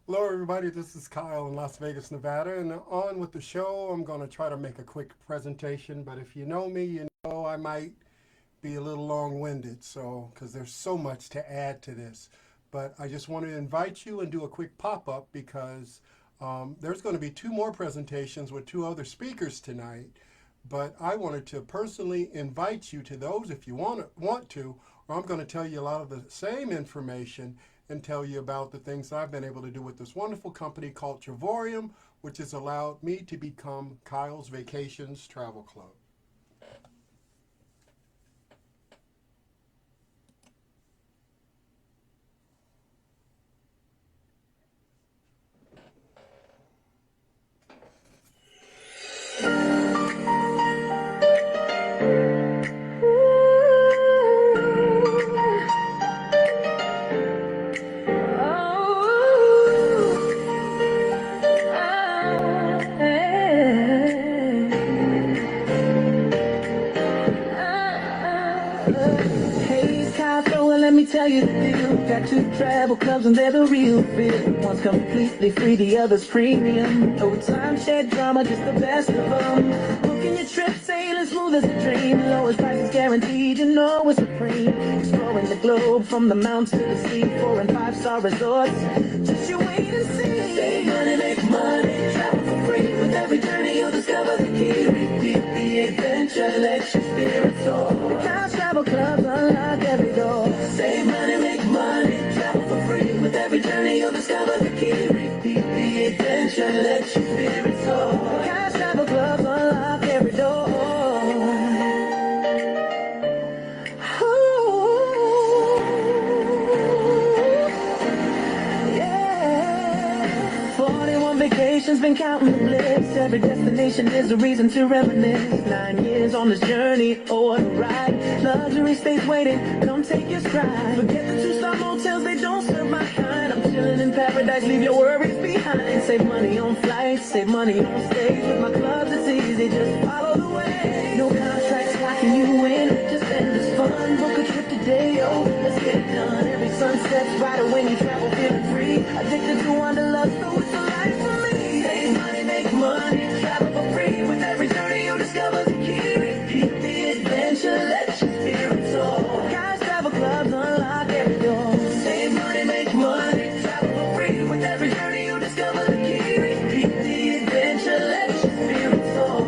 Hello, everybody. This is Kyle in Las Vegas, Nevada. And on with the show, I'm going to try to make a quick presentation. But if you know me, you know I might be a little long winded. So, because there's so much to add to this. But I just want to invite you and do a quick pop up because there's going to be two more presentations with two other speakers tonight. But I wanted to personally invite you to those if you want to, or I'm going to tell you a lot of the same information and tell you about the things I've been able to do with this wonderful company called Travorium, which has allowed me to become Kyle's Vacations Travel Club. Hey, Costco, well, let me tell you the deal. Got two travel clubs and they're the real deal. One's completely free, the other's premium. No timeshare drama, just the best of them. Booking your trip, sailing smooth as a dream. Lowest prices guaranteed, you know it's supreme. Exploring the globe from the mountains to the sea. 4 and 5 star resorts, just you wait and see. Save money, make money, travel for free. With every journey you'll discover the key. Repeat the adventure, let your spirit soar. Travel clubs unlock every door. Save money, make money, travel for free. With every journey you'll discover the key. Repeat the adventure, let your spirit soar. Travel clubs unlock every door. Yeah. 41 vacations, been counting the bliss. Every destination is a reason to reminisce. 9 years on this journey, oh what a ride. Luxury stays waiting, come take your stride. Forget the 2-star motels, they don't serve my kind. I'm chilling in paradise, leave your worries behind. Save money on flights, save money on stays. With my clubs it's easy, just follow the way. No contracts locking you in, just endless fun. Book a trip today, oh, let's get it done. Every sunset's brighter when you travel feeling free. Addicted to wanderlust, so it's a life for me. Save money, make money, travel for free. With every journey you'll discover the key. Repeat the adventure, let your spirit soar. Guys, travel clubs unlock every door. Save money, make money, travel for free. With every journey you'll discover the key. Repeat the adventure, let your spirit soar.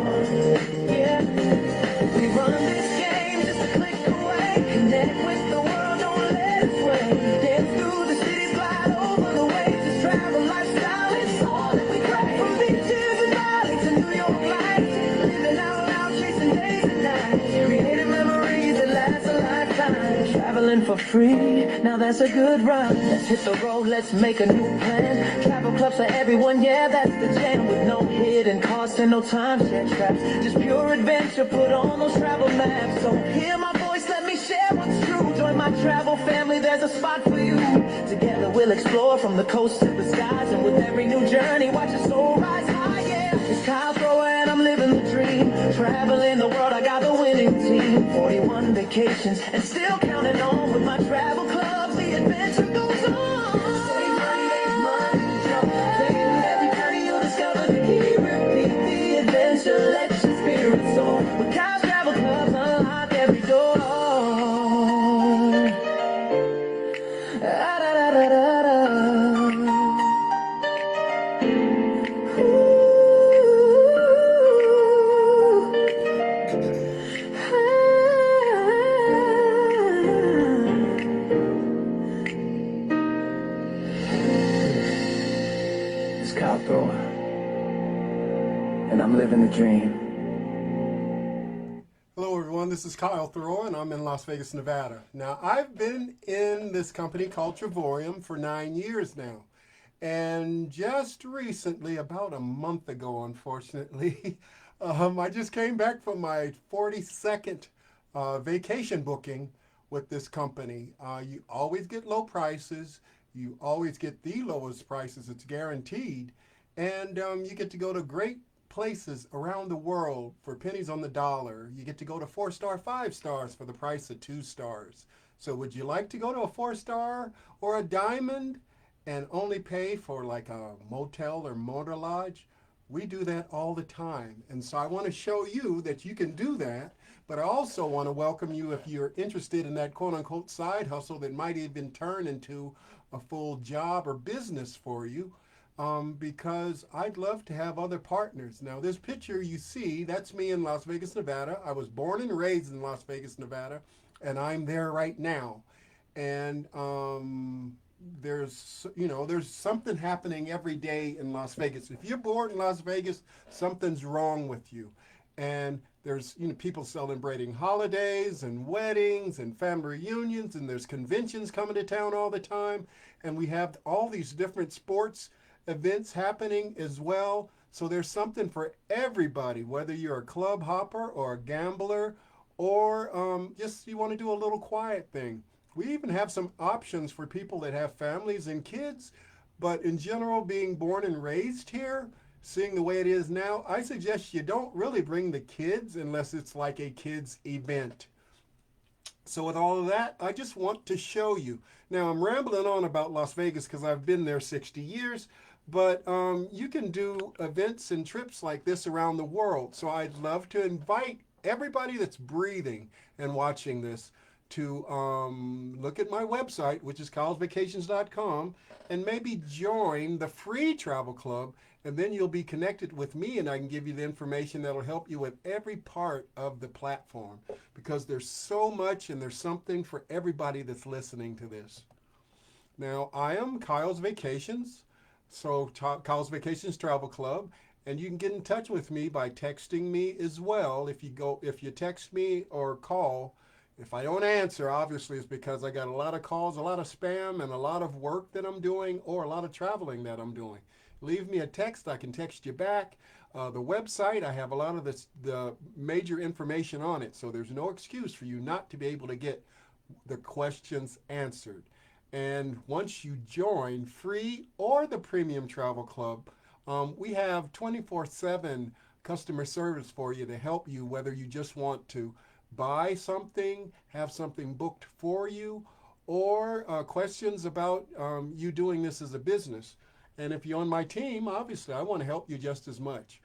Yeah, we run this game just a click away. Connect with the world, don't let it sway. Dance through the cities, glide over the waves. This travel lifestyle, it's all that we crave. From beaches and valleys to New York lights, living out loud, chasing days and nights, creating memories that last a lifetime. Traveling for free, now that's a good run. Let's hit the road, let's make a new plan. Travel clubs for everyone, yeah, that's the jam. With no hidden costs and no timeshare traps, just pure adventure, put on those travel maps. So hear my voice, let me share what's true. Join my travel family, there's a spot for you. Together we'll explore from the coast to the skies, and with every new journey, watch your soul rise high, yeah. It's Kyle Thrower and I'm living the dream. Traveling the world, I got the winning team. 41 vacations and still counting on. With my travel club, the adventure goes on. Save money, make money, jump. Save with every journey you'll discover the key. Repeat the adventure, let your spirit soar. With Kyle's travel clubs unlock every door. Da, da, da, da, da, da. It's Kyle Thrower, and I'm living the dream. Hello, everyone. This is Kyle Thoreau, and I'm in Las Vegas, Nevada. Now, I've been in this company called Travorium for 9 years now. And just recently, about a month ago, unfortunately, I just came back from my 42nd vacation booking with this company. You always get low prices. You always get the lowest prices. It's guaranteed. And you get to go to great places around the world for pennies on the dollar. You get to go to 4-star, 5 stars for the price of 2 stars. So would you like to go to a 4-star or a diamond and only pay for like a motel or motor lodge. We do that all the time. And so I want to show you that you can do that. But I also want to welcome you if you're interested in that quote unquote side hustle that might even turn into a full job or business for you. Because I'd love to have other partners. Now, this picture you see, that's me in Las Vegas, Nevada. I was born and raised in Las Vegas, Nevada, and I'm there right now. And there's something happening every day in Las Vegas. If you're born in Las Vegas, something's wrong with you. And there's people celebrating holidays and weddings and family reunions, and there's conventions coming to town all the time, and we have all these different sports events happening as well. So there's something for everybody, whether you're a club hopper or a gambler, or just you want to do a little quiet thing. We even have some options for people that have families and kids, but in general, being born and raised here, seeing the way it is now, I suggest you don't really bring the kids unless it's like a kids event. So with all of that, I just want to show you. Now I'm rambling on about Las Vegas because I've been there 60 years, but you can do events and trips like this around the world. So I'd love to invite everybody that's breathing and watching this to look at my website, which is kylesvacations.com, and maybe join the free travel club, and then you'll be connected with me, and I can give you the information that'll help you with every part of the platform, because there's so much and there's something for everybody that's listening to this. Now, I am Kyle's Vacations, so Kyle's Vacations Travel Club, and you can get in touch with me by texting me as well. If you text me or call, if I don't answer, obviously it's because I got a lot of calls, a lot of spam, and a lot of work that I'm doing, or a lot of traveling that I'm doing. Leave me a text, I can text you back. The website, I have a lot of the major information on it, so there's no excuse for you not to be able to get the questions answered. And once you join free or the Premium Travel Club, we have 24/7 customer service for you to help you, whether you just want to buy something, have something booked for you, or questions about you doing this as a business. And if you're on my team, obviously I want to help you just as much.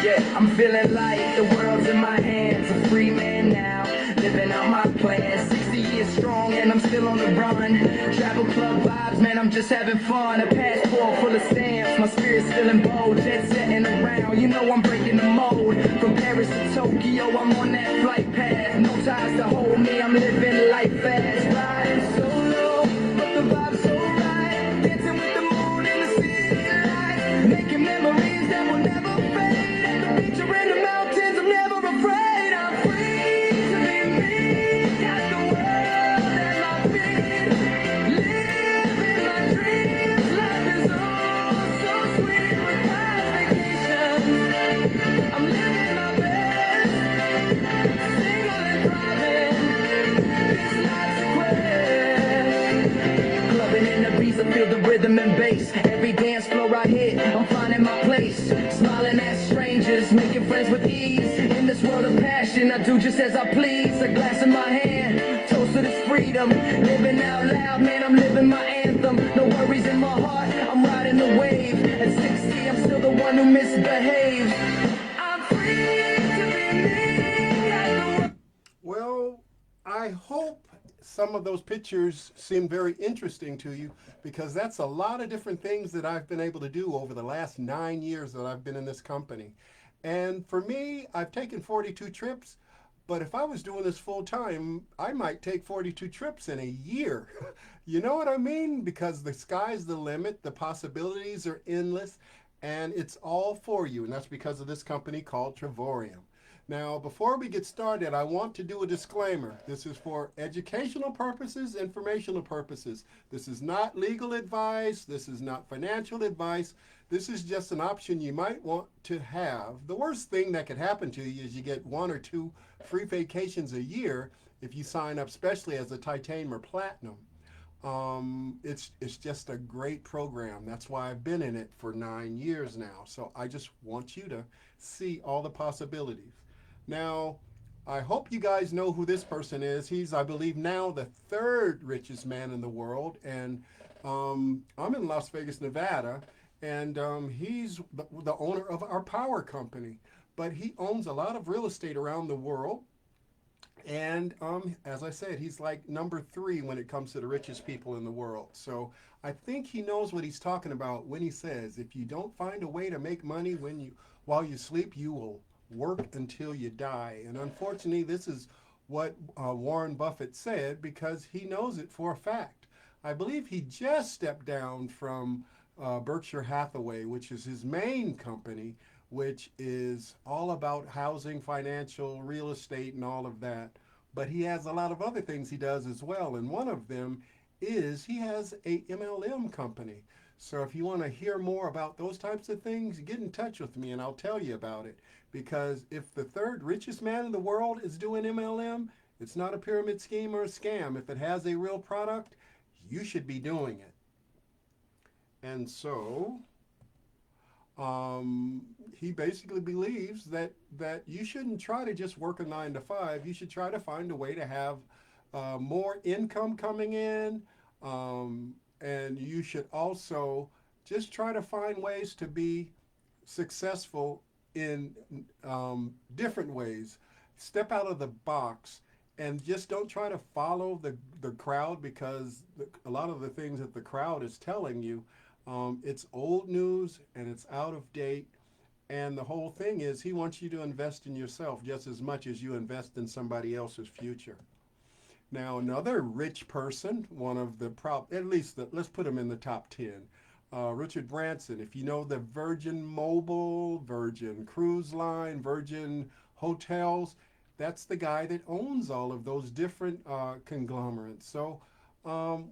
Yeah, I'm feeling like the world's in my hands. A free man now, living out my plans. 60 years strong and I'm still on the run. Travel club vibes, man, I'm just having fun. A passport full of stamps, my spirit's feeling bold. Jet setting around, you know I'm breaking the mold. From Paris to Tokyo, I'm on that flight path. No ties to hold me, I'm living life fast. Riding solo, but the vibe's so right. Dancing with the moon in the city lights. Making memories that will never fade. Picture in the mountains, I'm never afraid. I'm free to be me. Got the world at my feet. Living my dreams. Life is all so sweet with my vacations. I'm living my best. Single and thriving. This life's a quest. Clubbing in the breeze, I feel the rhythm and bass. Every dance floor I hit, I'm finding my place. Smiling at strangers, making friends with ease. In this world of passion, I do just as I please. A glass in my hand, toast to this freedom. Living out loud, man, I'm living my anthem. No worries in my heart, I'm riding the wave. At 60, I'm still the one who misbehaves. I'm free to be me. Well, I hope some of those pictures seem very interesting to you, because that's a lot of different things that I've been able to do over the last 9 years that I've been in this company. And for me, I've taken 42 trips, but if I was doing this full time, I might take 42 trips in a year. You know what I mean? Because the sky's the limit, the possibilities are endless, and it's all for you. And that's because of this company called Travorium. Now, before we get started, I want to do a disclaimer. This is for educational purposes, informational purposes. This is not legal advice. This is not financial advice. This is just an option you might want to have. The worst thing that could happen to you is you get 1 or 2 free vacations a year if you sign up, especially as a titanium or platinum. It's just a great program. That's why I've been in it for 9 years now. So I just want you to see all the possibilities. Now, I hope you guys know who this person is. He's, I believe, now the third richest man in the world, and I'm in Las Vegas, Nevada, and he's the owner of our power company. But he owns a lot of real estate around the world. And as I said, he's like number three when it comes to the richest people in the world. So I think he knows what he's talking about when he says, if you don't find a way to make money while you sleep, you will work until you die. And unfortunately, this is what Warren Buffett said because he knows it for a fact. I believe he just stepped down from Berkshire Hathaway, which is his main company, which is all about housing, financial, real estate, and all of that. But he has a lot of other things he does as well. And one of them is he has a MLM company. So if you want to hear more about those types of things, get in touch with me and I'll tell you about it. Because if the third richest man in the world is doing MLM, it's not a pyramid scheme or a scam. If it has a real product, you should be doing it. And so he basically believes that you shouldn't try to just work a 9 to 5. You should try to find a way to have more income coming in, and you should also just try to find ways to be successful in different ways. Step out of the box and just don't try to follow the crowd because a lot of the things that the crowd is telling you, it's old news and it's out of date. And the whole thing is he wants you to invest in yourself just as much as you invest in somebody else's future. Now, another rich person, one of the at least let's put him in the top 10. Richard Branson, if you know the Virgin Mobile, Virgin Cruise Line, Virgin Hotels, that's the guy that owns all of those different conglomerates. So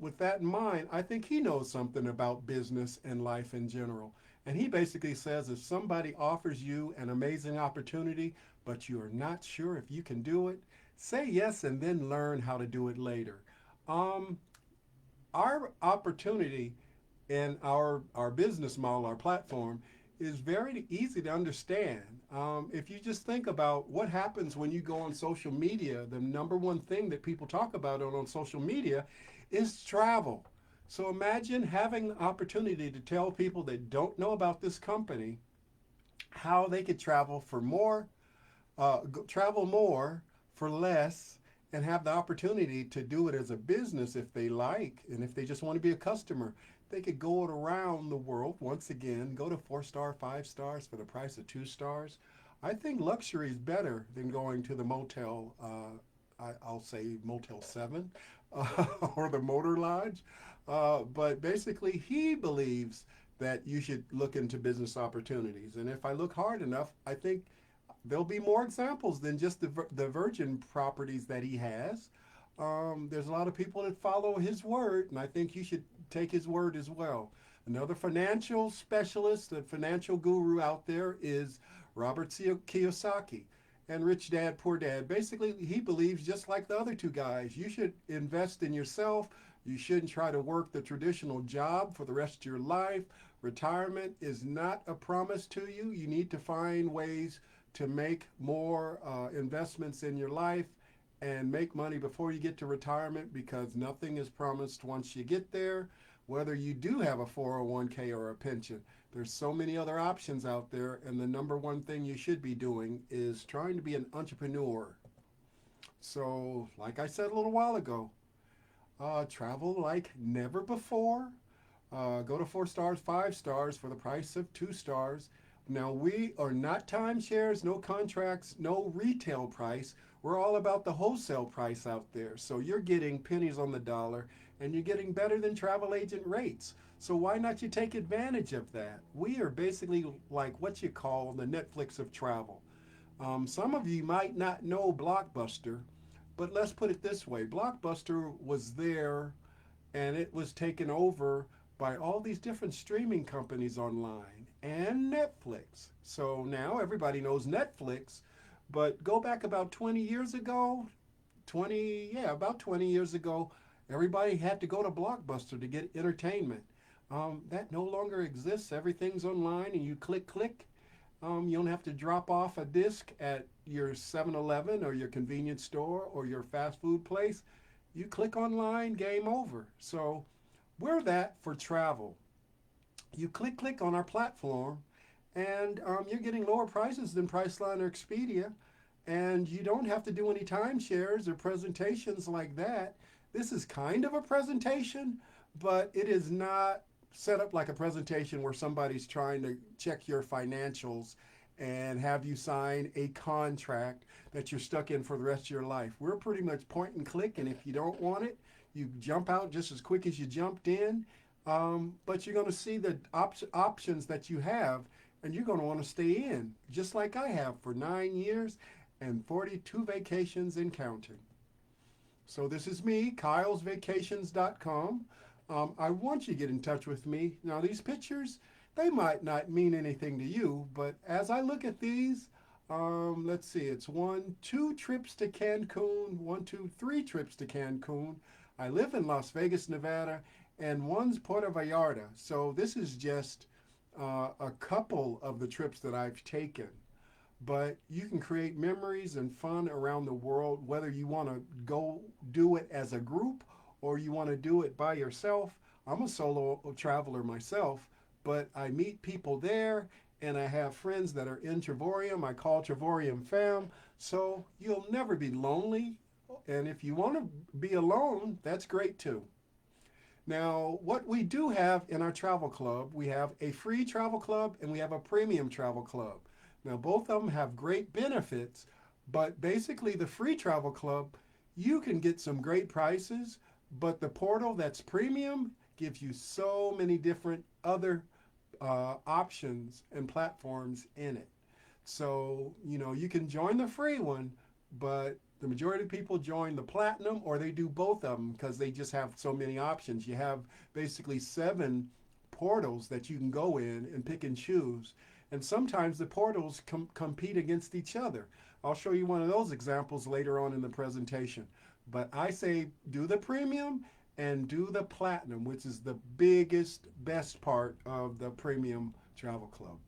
with that in mind, I think he knows something about business and life in general. And he basically says if somebody offers you an amazing opportunity, but you are not sure if you can do it, say yes and then learn how to do it later. Um, our opportunity in our business model, our platform, is very easy to understand. If you just think about what happens when you go on social media, the number one thing that people talk about on social media is travel. So imagine having the opportunity to tell people that don't know about this company how they could travel for more, travel more for less, and have the opportunity to do it as a business if they like, and if they just want to be a customer. They could go around the world once again, go to 4 star, 5 stars for the price of 2 stars. I think luxury is better than going to the motel. I'll say Motel 7 or the Motor Lodge. But basically, he believes that you should look into business opportunities. And if I look hard enough, I think there'll be more examples than just the Virgin properties that he has. There's a lot of people that follow his word, and I think you should take his word as well. Another financial specialist, a financial guru out there is Robert Kiyosaki. And Rich Dad, Poor Dad. Basically, he believes just like the other two guys, you should invest in yourself. You shouldn't try to work the traditional job for the rest of your life. Retirement is not a promise to you. You need to find ways to make more investments in your life and make money before you get to retirement because nothing is promised once you get there, whether you do have a 401k or a pension. There's so many other options out there, and the number one thing you should be doing is trying to be an entrepreneur. So, like I said a little while ago, travel like never before. Go to 4 stars, 5 stars for the price of 2 stars. Now, we are not timeshares, no contracts, no retail price. We're all about the wholesale price out there. So you're getting pennies on the dollar and you're getting better than travel agent rates. So why not you take advantage of that? We are basically like what you call the Netflix of travel. Some of you might not know Blockbuster, but let's put it this way. Blockbuster was there and it was taken over by all these different streaming companies online and Netflix. So now everybody knows Netflix, but go back about 20 years ago, about 20 years ago, Everybody had to go to Blockbuster to get entertainment. That no longer exists. Everything's online and you click, click. You don't have to drop off a disc at your 7-Eleven or your convenience store or your fast food place. You click online, game over. So we're that for travel. You click, click on our platform, and you're getting lower prices than Priceline or Expedia, and you don't have to do any timeshares or presentations like that. This is kind of a presentation, but it is not set up like a presentation where somebody's trying to check your financials and have you sign a contract that you're stuck in for the rest of your life. We're pretty much point and click, and if you don't want it, you jump out just as quick as you jumped in. But you're going to see the options that you have, and you're going to want to stay in, just like I have for 9 years and 42 vacations and counting. So this is me, kylesvacations.com. I want you to get in touch with me. Now, these pictures, they might not mean anything to you, but as I look at these, let's see, it's 2 trips to Cancun, 3 trips to Cancun. I live in Las Vegas, Nevada, and one's Puerto Vallarta. So this is just a couple of the trips that I've taken. But you can create memories and fun around the world, whether you want to go do it as a group or you want to do it by yourself. I'm a solo traveler myself, but I meet people there and I have friends that are in Travorium. I call Travorium fam. So you'll never be lonely. And if you want to be alone, that's great too. Now, what we do have in our travel club, we have a free travel club and we have a premium travel club. Now, both of them have great benefits, but basically the free travel club, you can get some great prices, but the portal that's premium gives you so many different other options and platforms in it. So, you can join the free one, but the majority of people join the platinum or they do both of them because they just have so many options. You have basically 7 portals that you can go in and pick and choose. And sometimes the portals compete against each other. I'll show you one of those examples later on in the presentation. But I say do the premium and do the platinum, which is the biggest, best part of the premium travel club.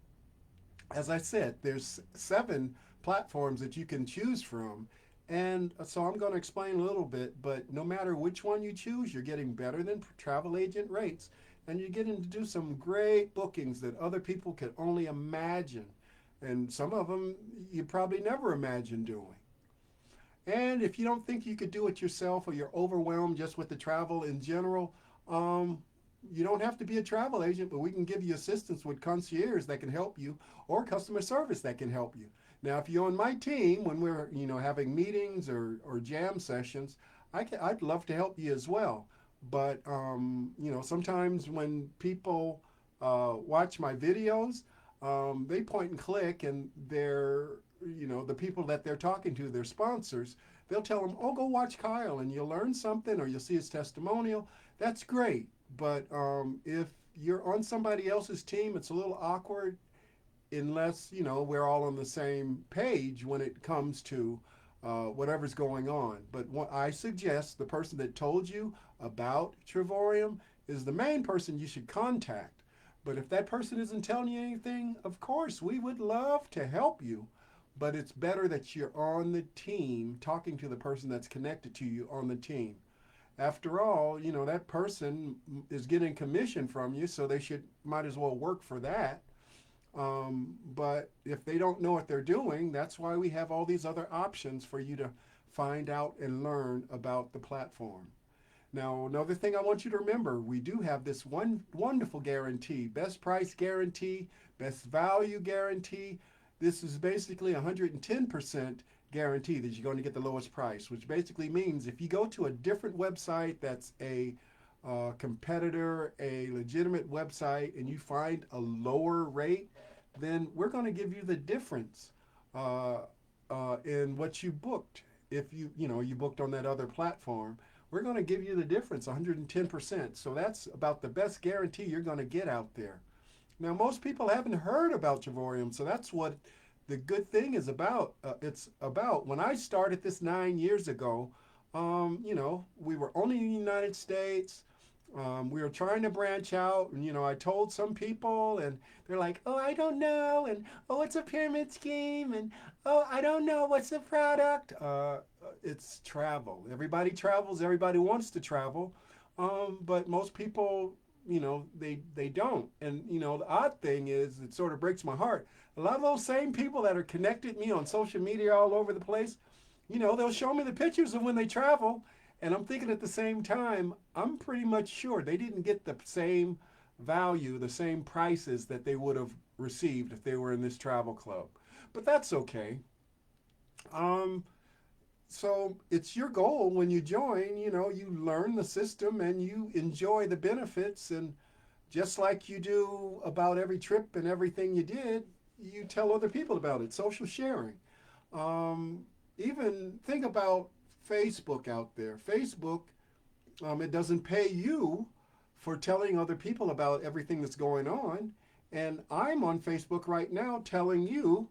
As I said, there's 7 platforms that you can choose from. And so I'm going to explain a little bit, but no matter which one you choose, you're getting better than travel agent rates. And you're getting to do some great bookings that other people could only imagine. And some of them you probably never imagined doing. And if you don't think you could do it yourself or you're overwhelmed just with the travel in general, you don't have to be a travel agent, but we can give you assistance with concierge that can help you or customer service that can help you. Now, if you're on my team, when we're having meetings or jam sessions, I'd love to help you as well. But sometimes when people watch my videos, they point and click, and they're the people that they're talking to, their sponsors, they'll tell them, "Oh, go watch Kyle, and you'll learn something, or you'll see his testimonial." That's great, but if you're on somebody else's team, it's a little awkward unless we're all on the same page when it comes to whatever's going on. But what I suggest, the person that told you about Travorium is the main person you should contact. But if that person isn't telling you anything, of course, we would love to help you. But it's better that you're on the team, talking to the person that's connected to you on the team. After all, that person is getting commission from you, so they might as well work for that. But if they don't know what they're doing, that's why we have all these other options for you to find out and learn about the platform. Now, another thing I want you to remember, we do have this one wonderful guarantee, best price guarantee, best value guarantee. This is basically 110% guarantee that you're going to get the lowest price, which basically means if you go to a different website that's a competitor, a legitimate website, and you find a lower rate, then we're going to give you the difference in what you booked. If you booked on that other platform, we're going to give you the difference, 110%. So that's about the best guarantee you're going to get out there. Now, most people haven't heard about Travorium, so that's what the good thing is about. It's about when I started this 9 years ago, You know, we were only in the United States. We were trying to branch out, and you know, I told some people, and they're like, "Oh, I don't know," and "Oh, it's a pyramid scheme," and "Oh, I don't know what's the product." It's travel. Everybody travels. Everybody wants to travel, but most people, you know, they don't. And you know, the odd thing is, it sort of breaks my heart. A lot of those same people that are connected me on social media all over the place, you know, they'll show me the pictures of when they travel, and I'm thinking at the same time, I'm pretty much sure they didn't get the same value, the same prices that they would have received if they were in this travel club. But that's okay. Um, so it's your goal when you join, you know, you learn the system and you enjoy the benefits. And just like you do about every trip and everything you did, you tell other people about it. Social sharing. Um, Even think about Facebook out there. Facebook, it doesn't pay you for telling other people about everything that's going on. And I'm on Facebook right now telling you,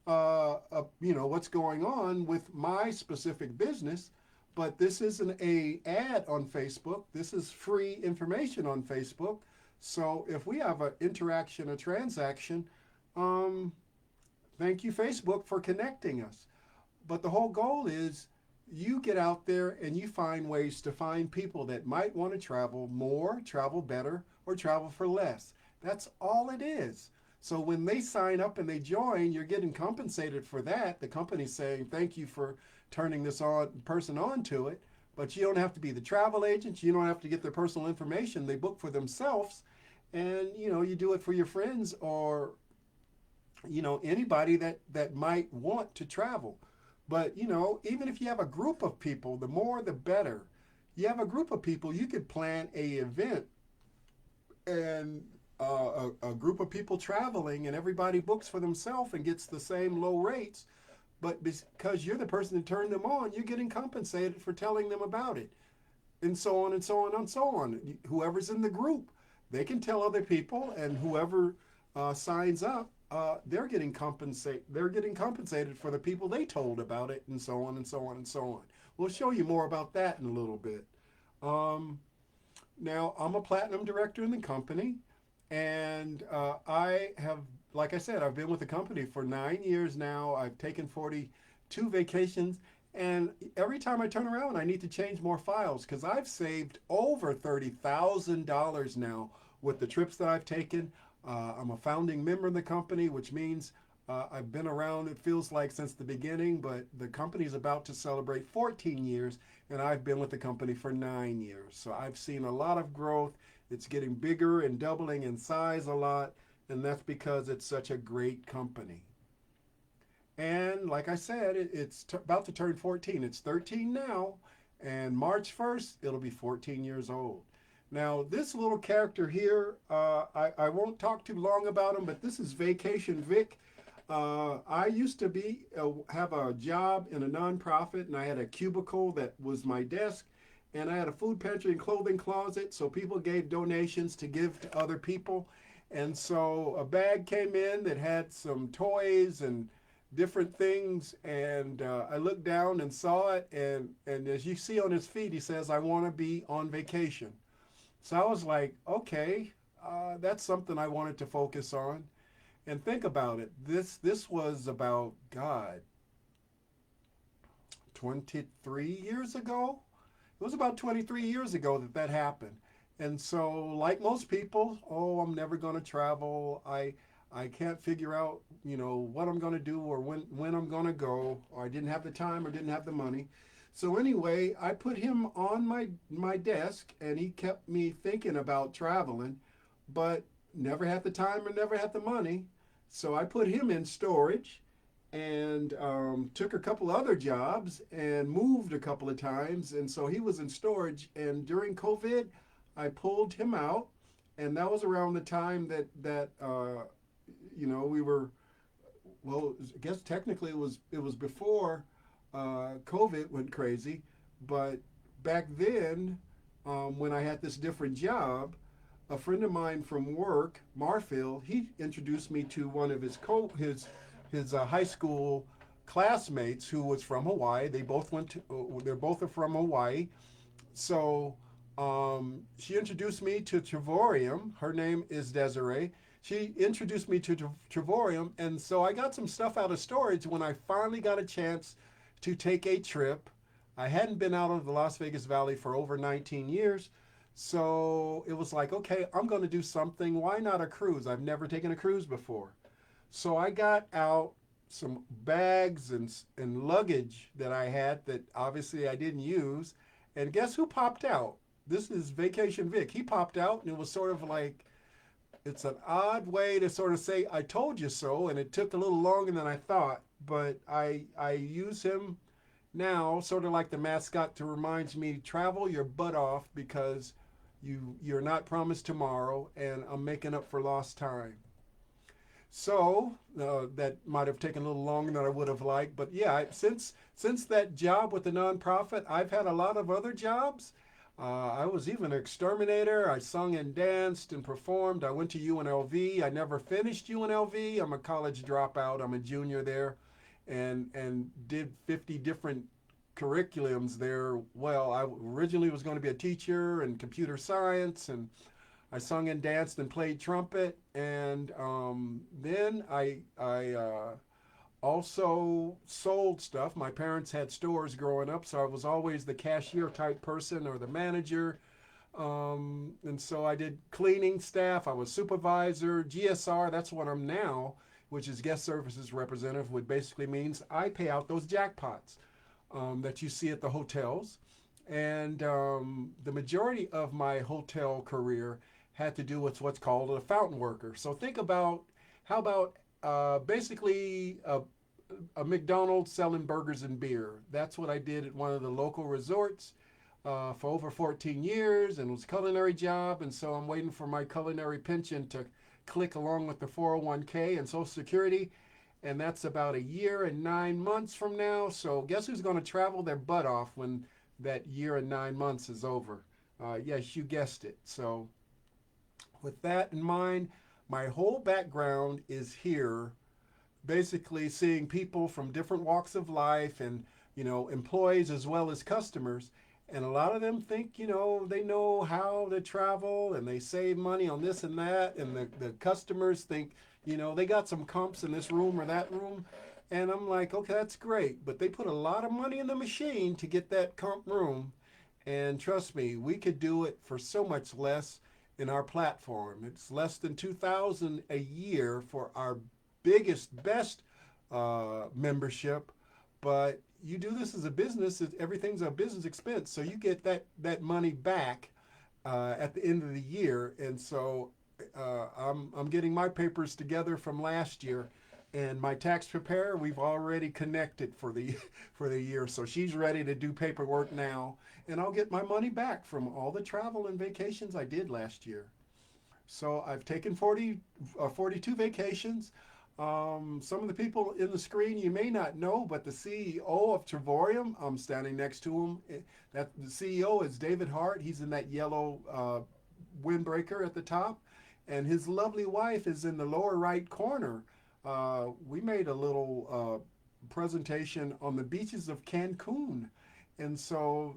you know, what's going on with my specific business. But this isn't a ad on Facebook. This is free information on Facebook. So if we have an interaction, a transaction, um, thank you, Facebook, for connecting us. But the whole goal is you get out there and you find ways to find people that might want to travel more, travel better, or travel for less. That's all it is. So when they sign up and they join, you're getting compensated for that. The company's saying, thank you for turning this person on to it. But you don't have to be the travel agent. You don't have to get their personal information. They book for themselves. And, you know, you do it for your friends or, you know, anybody that might want to travel. But you know, even if you have a group of people, the more the better. You have a group of people, you could plan a event and a group of people traveling, and everybody books for themselves and gets the same low rates. But because you're the person that turned them on, you're getting compensated for telling them about it, and so on and so on and so on. Whoever's in the group, they can tell other people, and whoever signs up, they're getting compensated. They're getting compensated for the people they told about it, and so on and so on and so on. We'll show you more about that in a little bit. Um, Now, I'm a platinum director in the company, and I have, like I said, I've been with the company for 9 years now. I've taken 42 vacations, and every time I turn around, I need to change more files because I've saved over $30,000 now with the trips that I've taken. I'm a founding member of the company, which means I've been around, it feels like, since the beginning, but the company's about to celebrate 14 years, and I've been with the company for 9 years. So I've seen a lot of growth. It's getting bigger and doubling in size a lot, and that's because it's such a great company. And like I said, it's about to turn 14. It's 13 now, and March 1st, it'll be 14 years old. Now, this little character here, I won't talk too long about him, but this is Vacation Vic. I used to have a job in a nonprofit, and I had a cubicle that was my desk, and I had a food pantry and clothing closet. So people gave donations to give to other people, and so a bag came in that had some toys and different things, and I looked down and saw it, and as you see on his feet, he says, "I want to be on vacation." So I was like, okay, that's something I wanted to focus on. And think about it. This was about, God, 23 years ago. It was about 23 years ago that that happened. And so, like most people, oh, I'm never going to travel. I can't figure out, you know, what I'm going to do or when I'm going to go, or I didn't have the time or didn't have the money. So anyway, I put him on my desk, and he kept me thinking about traveling, but never had the time or never had the money. So I put him in storage and took a couple other jobs and moved a couple of times. And so he was in storage. And during COVID, I pulled him out. And that was around the time that you know, we were, well, I guess technically it was before COVID went crazy. But back then, when I had this different job, a friend of mine from work, Marfield, he introduced me to one of his high school classmates who was from Hawaii. They both went to, they're both are from Hawaii. So she introduced me to Travorium. Her name is Desiree. She introduced me to Travorium, and so I got some stuff out of storage when I finally got a chance to take a trip. I hadn't been out of the Las Vegas Valley for over 19 years, so it was like, okay, I'm going to do something. Why not a cruise? I've never taken a cruise before. So I got out some bags and luggage that I had that obviously I didn't use. And guess who popped out? This is Vacation Vic. He popped out, and it was sort of like, it's an odd way to sort of say, I told you so, and it took a little longer than I thought, but I use him now sort of like the mascot to remind me, travel your butt off because you're not promised tomorrow, and I'm making up for lost time. So that might have taken a little longer than I would have liked, but yeah, since that job with the nonprofit, I've had a lot of other jobs. I was even an exterminator. I sung and danced and performed. I went to UNLV. I never finished UNLV. I'm a college dropout. I'm a junior there, and did 50 different curriculums there. Well, I originally was going to be a teacher and computer science, and I sung and danced and played trumpet, and then I also sold stuff. My parents had stores growing up, so I was always the cashier type person or the manager. And so I did cleaning staff. I was supervisor, GSR. That's what I'm now, which is guest services representative, which basically means I pay out those jackpots that you see at the hotels. And the majority of my hotel career had to do with what's called a fountain worker. So think about, how about basically a McDonald's selling burgers and beer. That's what I did at one of the local resorts for over 14 years, and it was a culinary job. And so I'm waiting for my culinary pension to click along with the 401k and Social Security. And that's about a year and 9 months from now. So guess who's going to travel their butt off when that year and 9 months is over? Yes, you guessed it. So with that in mind, my whole background is here, basically seeing people from different walks of life and, employees as well as customers. And a lot of them think, they know how to travel and they save money on this and that. And the customers think, they got some comps in this room or that room. And I'm like, okay, that's great. But they put a lot of money in the machine to get that comp room. And trust me, we could do it for so much less in our platform. It's less than $2,000 a year for our biggest, best membership. But you do this as a business, everything's a business expense. So you get that money back at the end of the year. And so I'm getting my papers together from last year. And my tax preparer, we've already connected for the year. So she's ready to do paperwork now. And I'll get my money back from all the travel and vacations I did last year. So I've taken 42 vacations. Some of the people in the screen you may not know, but the CEO of Travorium, I'm standing next to him. The CEO is David Hart. He's in that yellow windbreaker at the top. And his lovely wife is in the lower right corner. We made a little presentation on the beaches of Cancun. And so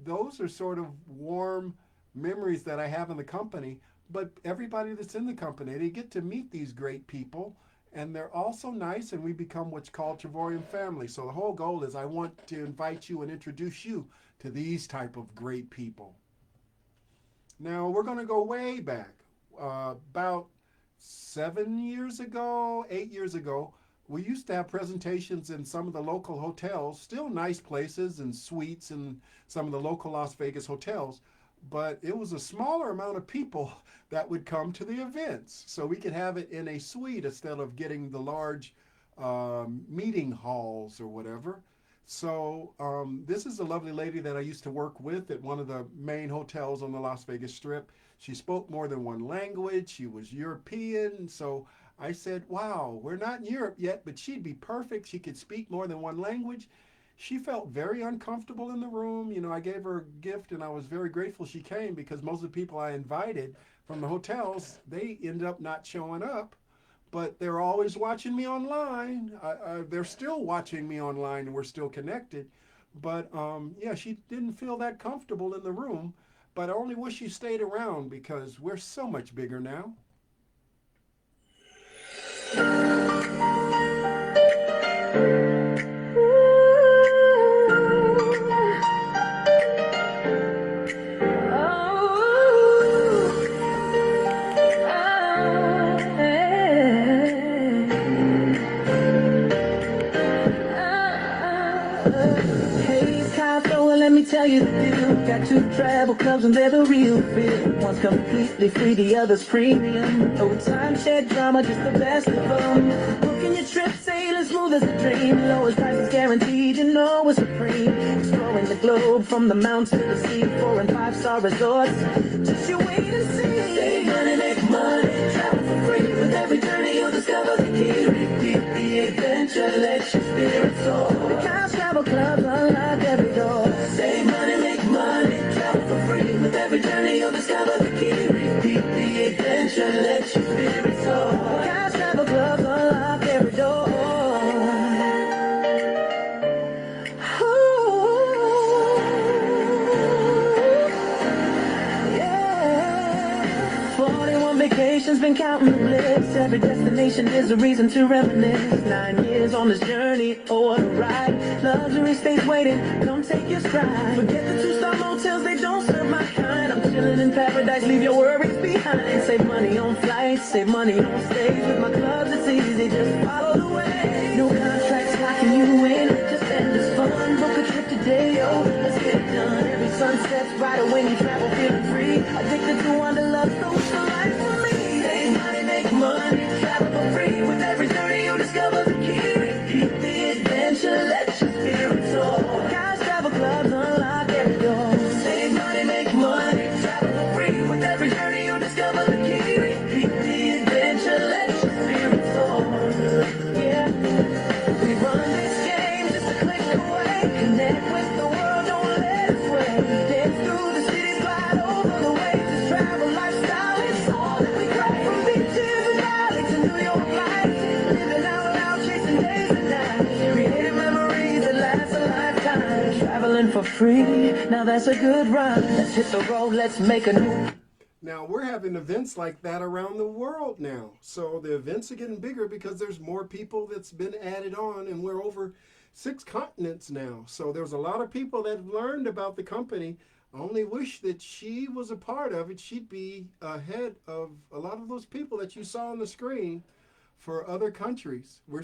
those are sort of warm memories that I have in the company. But everybody that's in the company, they get to meet these great people. And they're also nice, and we become what's called Travorium family. So the whole goal is I want to invite you and introduce you to these type of great people. Now, we're going to go way back. About 7 years ago, 8 years ago, we used to have presentations in some of the local hotels, still nice places and suites in some of the local Las Vegas hotels, but it was a smaller amount of people that would come to the events. So we could have it in a suite instead of getting the large meeting halls or whatever. So this is a lovely lady that I used to work with at one of the main hotels on the Las Vegas Strip. She spoke more than one language. She was European. So I said, wow, we're not in Europe yet, but she'd be perfect. She could speak more than one language. She felt very uncomfortable in the room. I gave her a gift, and I was very grateful she came, because most of the people I invited from the hotels, they ended up not showing up. but they're always watching me online. They're still watching me online, and we're still connected. But yeah, she didn't feel that comfortable in the room. But I only wish she stayed around because we're so much bigger now. Hey, Costco, let me tell you the deal. Got two travel clubs and they're the real feel. One's completely free, the other's premium. No timeshare drama, just the best of them. Booking your trip, sailing smooth as a dream. Lowest prices guaranteed, you know it's supreme. Exploring the globe from the mountains to the sea. 4 and 5-star resorts. Just you wait and see. Save money, make money. Travel for free. With every journey you'll discover the key. Repeat the adventure, let your spirit soar. The Travel Club unlock every door. Save money, make money. Travel for free. With every journey you'll discover the key. Repeat the adventure, let your spirit soar. The Travel Club unlock every door. Yeah. 41 vacations, been counting the bliss. Every destination is a reason to reminisce. 9 years on this journey, oh what a ride. Luxury stays waiting, come take your stride. Forget the 2-star motels, they don't serve my kind. I'm chilling in paradise, leave your worries behind. Save money on flights, save money on stays. With my clubs it's easy, just follow the way. No contracts locking you in, just endless fun. Book a trip today, oh let's get it done. Every sunset's brighter when you travel feeling free. Addicted to wanderlust, those the life for me. Save money, make money, travel for free. With every journey you discover the key. Repeat the adventure, let your spirit soar. Guys, travel clubs unlock every door. Save money, make money, travel for free. With every journey you discover the key. Repeat the adventure, let your spirit soar. Yeah, we run this game just a click away. Connect with the world, don't let it sway. Dance through the cities, glide over the waves. This travel lifestyle is all that we crave. From beaches and valleys to New York lights, living out loud, chasing days and nights, creating memories that last a lifetime. Traveling for free, now that's a good run. Let's hit the road, let's make a new. Now we're having events like that around the world now. So the events are getting bigger because there's more people that's been added on, and we're over 6 continents now. So there's a lot of people that have learned about the company. I only wish that she was a part of it. She'd be ahead of a lot of those people that you saw on the screen for other countries. We're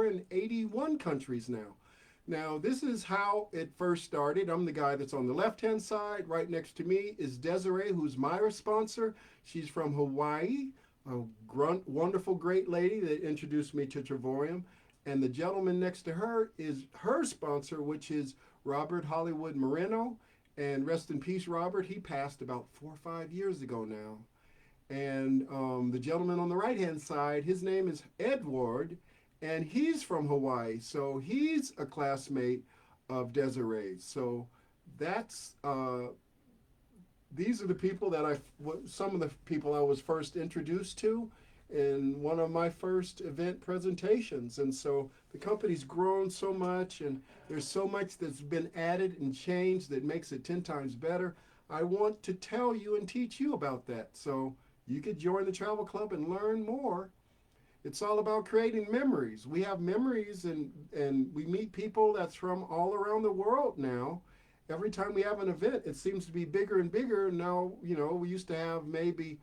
in 81 countries now. Now, this is how it first started. I'm the guy that's on the left-hand side. Right next to me is Desiree, who's my sponsor. She's from Hawaii, a wonderful, great lady that introduced me to Travorium. And the gentleman next to her is her sponsor, which is Robert Hollywood Moreno. And rest in peace, Robert. He passed about 4 or 5 years ago now. And the gentleman on the right-hand side, his name is Edward, and he's from Hawaii. So he's a classmate of Desiree's. So that's these are the people that some of the people I was first introduced to in one of my first event presentations. And so the company's grown so much, and there's so much that's been added and changed that makes it 10 times better. I want to tell you and teach you about that. So you could join the travel club and learn more. It's all about creating memories. We have memories, and we meet people that's from all around the world now. Every time we have an event, it seems to be bigger and bigger. Now, we used to have maybe,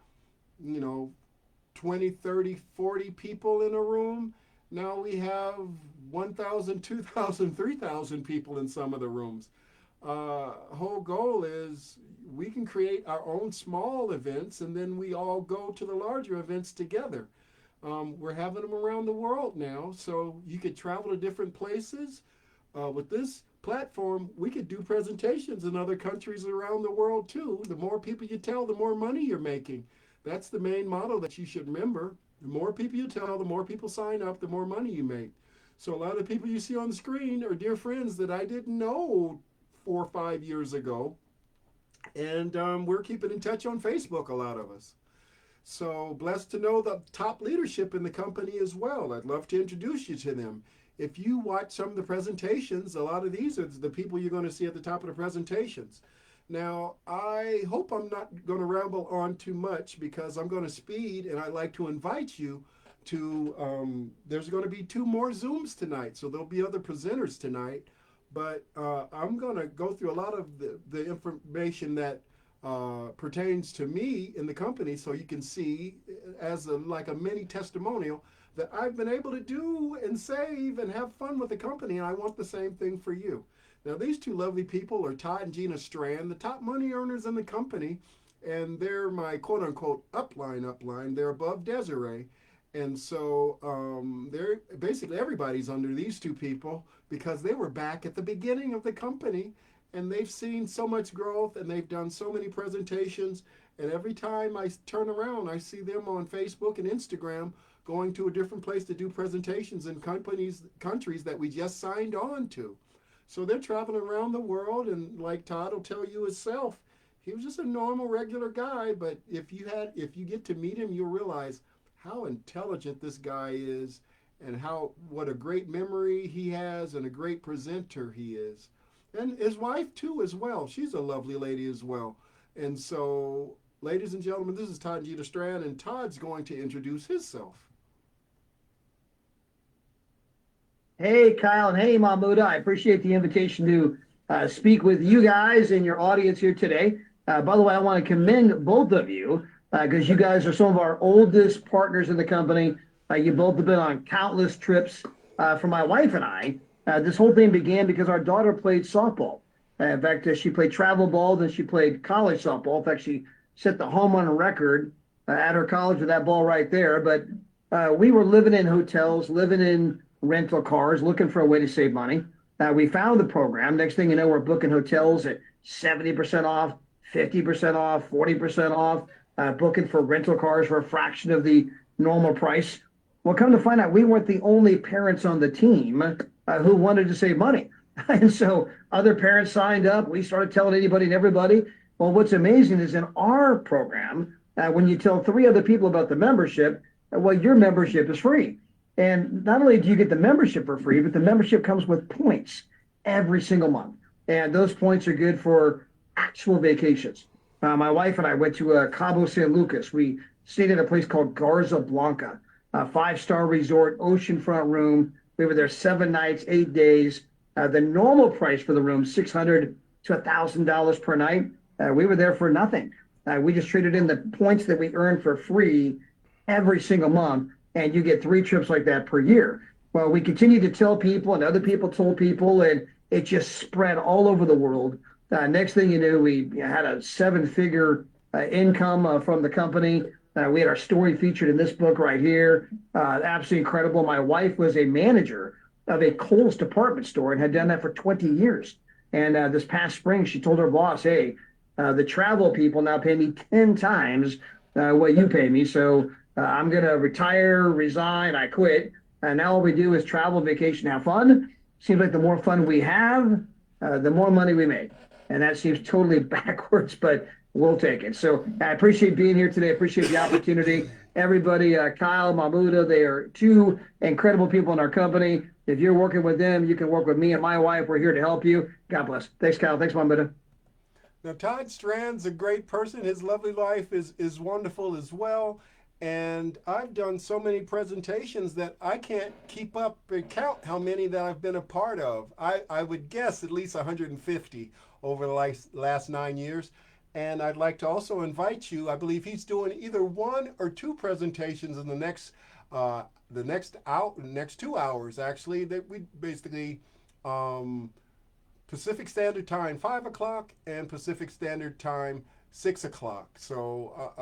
20, 30, 40 people in a room. Now we have 1,000, 2,000, 3,000 people in some of the rooms. Whole goal is we can create our own small events, and then we all go to the larger events together. We're having them around the world now, so you could travel to different places. With this platform, we could do presentations in other countries around the world too. The more people you tell, the more money you're making. That's the main motto that you should remember. The more people you tell, the more people sign up, the more money you make. So a lot of the people you see on the screen are dear friends that I didn't know 4 or 5 years ago. And we're keeping in touch on Facebook, a lot of us. So blessed to know the top leadership in the company as well. I'd love to introduce you to them. If you watch some of the presentations, a lot of these are the people you're going to see at the top of the presentations. Now, I hope I'm not going to ramble on too much because I'm going to speed, and I'd like to invite you to, there's going to be two more Zooms tonight, so there'll be other presenters tonight. But I'm going to go through a lot of the information that pertains to me in the company so you can see as like a mini testimonial that I've been able to do and save and have fun with the company, and I want the same thing for you. Now, these two lovely people are Todd and Gina Strand, the top money earners in the company, and they're my quote-unquote upline. They're above Desiree. And so they're basically everybody's under these two people because they were back at the beginning of the company, and they've seen so much growth, and they've done so many presentations. And every time I turn around, I see them on Facebook and Instagram going to a different place to do presentations in countries that we just signed on to. So they're traveling around the world, and like Todd will tell you himself, he was just a normal, regular guy. But if you get to meet him, you'll realize how intelligent this guy is, and what a great memory he has, and a great presenter he is. And his wife too, as well. She's a lovely lady as well. And so, ladies and gentlemen, this is Todd and Gina Strand, and Todd's going to introduce himself. Hey, Kyle, and hey, Mahmuda. I appreciate the invitation to speak with you guys and your audience here today. By the way, I want to commend both of you because you guys are some of our oldest partners in the company. You both have been on countless trips. For my wife and I, this whole thing began because our daughter played softball. In fact, she played travel ball, then she played college softball. In fact, she set the home run record at her college with that ball right there. But we were living in hotels, living in rental cars, looking for a way to save money. We found the program. Next thing you know, we're booking hotels at 70% off, 50% off, 40% off, booking for rental cars for a fraction of the normal price. Well, come to find out, we weren't the only parents on the team who wanted to save money. And so other parents signed up. We started telling anybody and everybody. Well, what's amazing is in our program, when you tell 3 other people about the membership, well, your membership is free. And not only do you get the membership for free, but the membership comes with points every single month. And those points are good for actual vacations. My wife and I went to Cabo San Lucas. We stayed at a place called Garza Blanca, a 5-star resort, oceanfront room. We were there 7 nights, 8 days. The normal price for the room, $600 to $1,000 per night. We were there for nothing. We just traded in the points that we earned for free every single month. And you get 3 trips like that per year. Well, we continued to tell people, and other people told people, and it just spread all over the world. Next thing you knew, we had a 7-figure income from the company. We had our story featured in this book right here. Absolutely incredible. My wife was a manager of a Kohl's department store and had done that for 20 years. And this past spring, she told her boss, hey, the travel people now pay me 10 times what you pay me. So I'm going to retire, resign, I quit. And now all we do is travel, vacation, have fun. Seems like the more fun we have, the more money we make. And that seems totally backwards, but we'll take it. So I appreciate being here today. I appreciate the opportunity. Everybody, Kyle, Mahmuda, they are 2 incredible people in our company. If you're working with them, you can work with me and my wife. We're here to help you. God bless. Thanks, Kyle. Thanks, Mahmuda. Now, Todd Strand's a great person. His lovely life is wonderful as well. And I've done so many presentations that I can't keep up and count how many that I've been a part of. I would guess at least 150 over the last 9 years. And I'd like to also invite you. I believe he's doing either 1 or 2 presentations in the next 2 hours, actually, that we basically Pacific Standard Time 5 o'clock and Pacific Standard Time 6 o'clock. So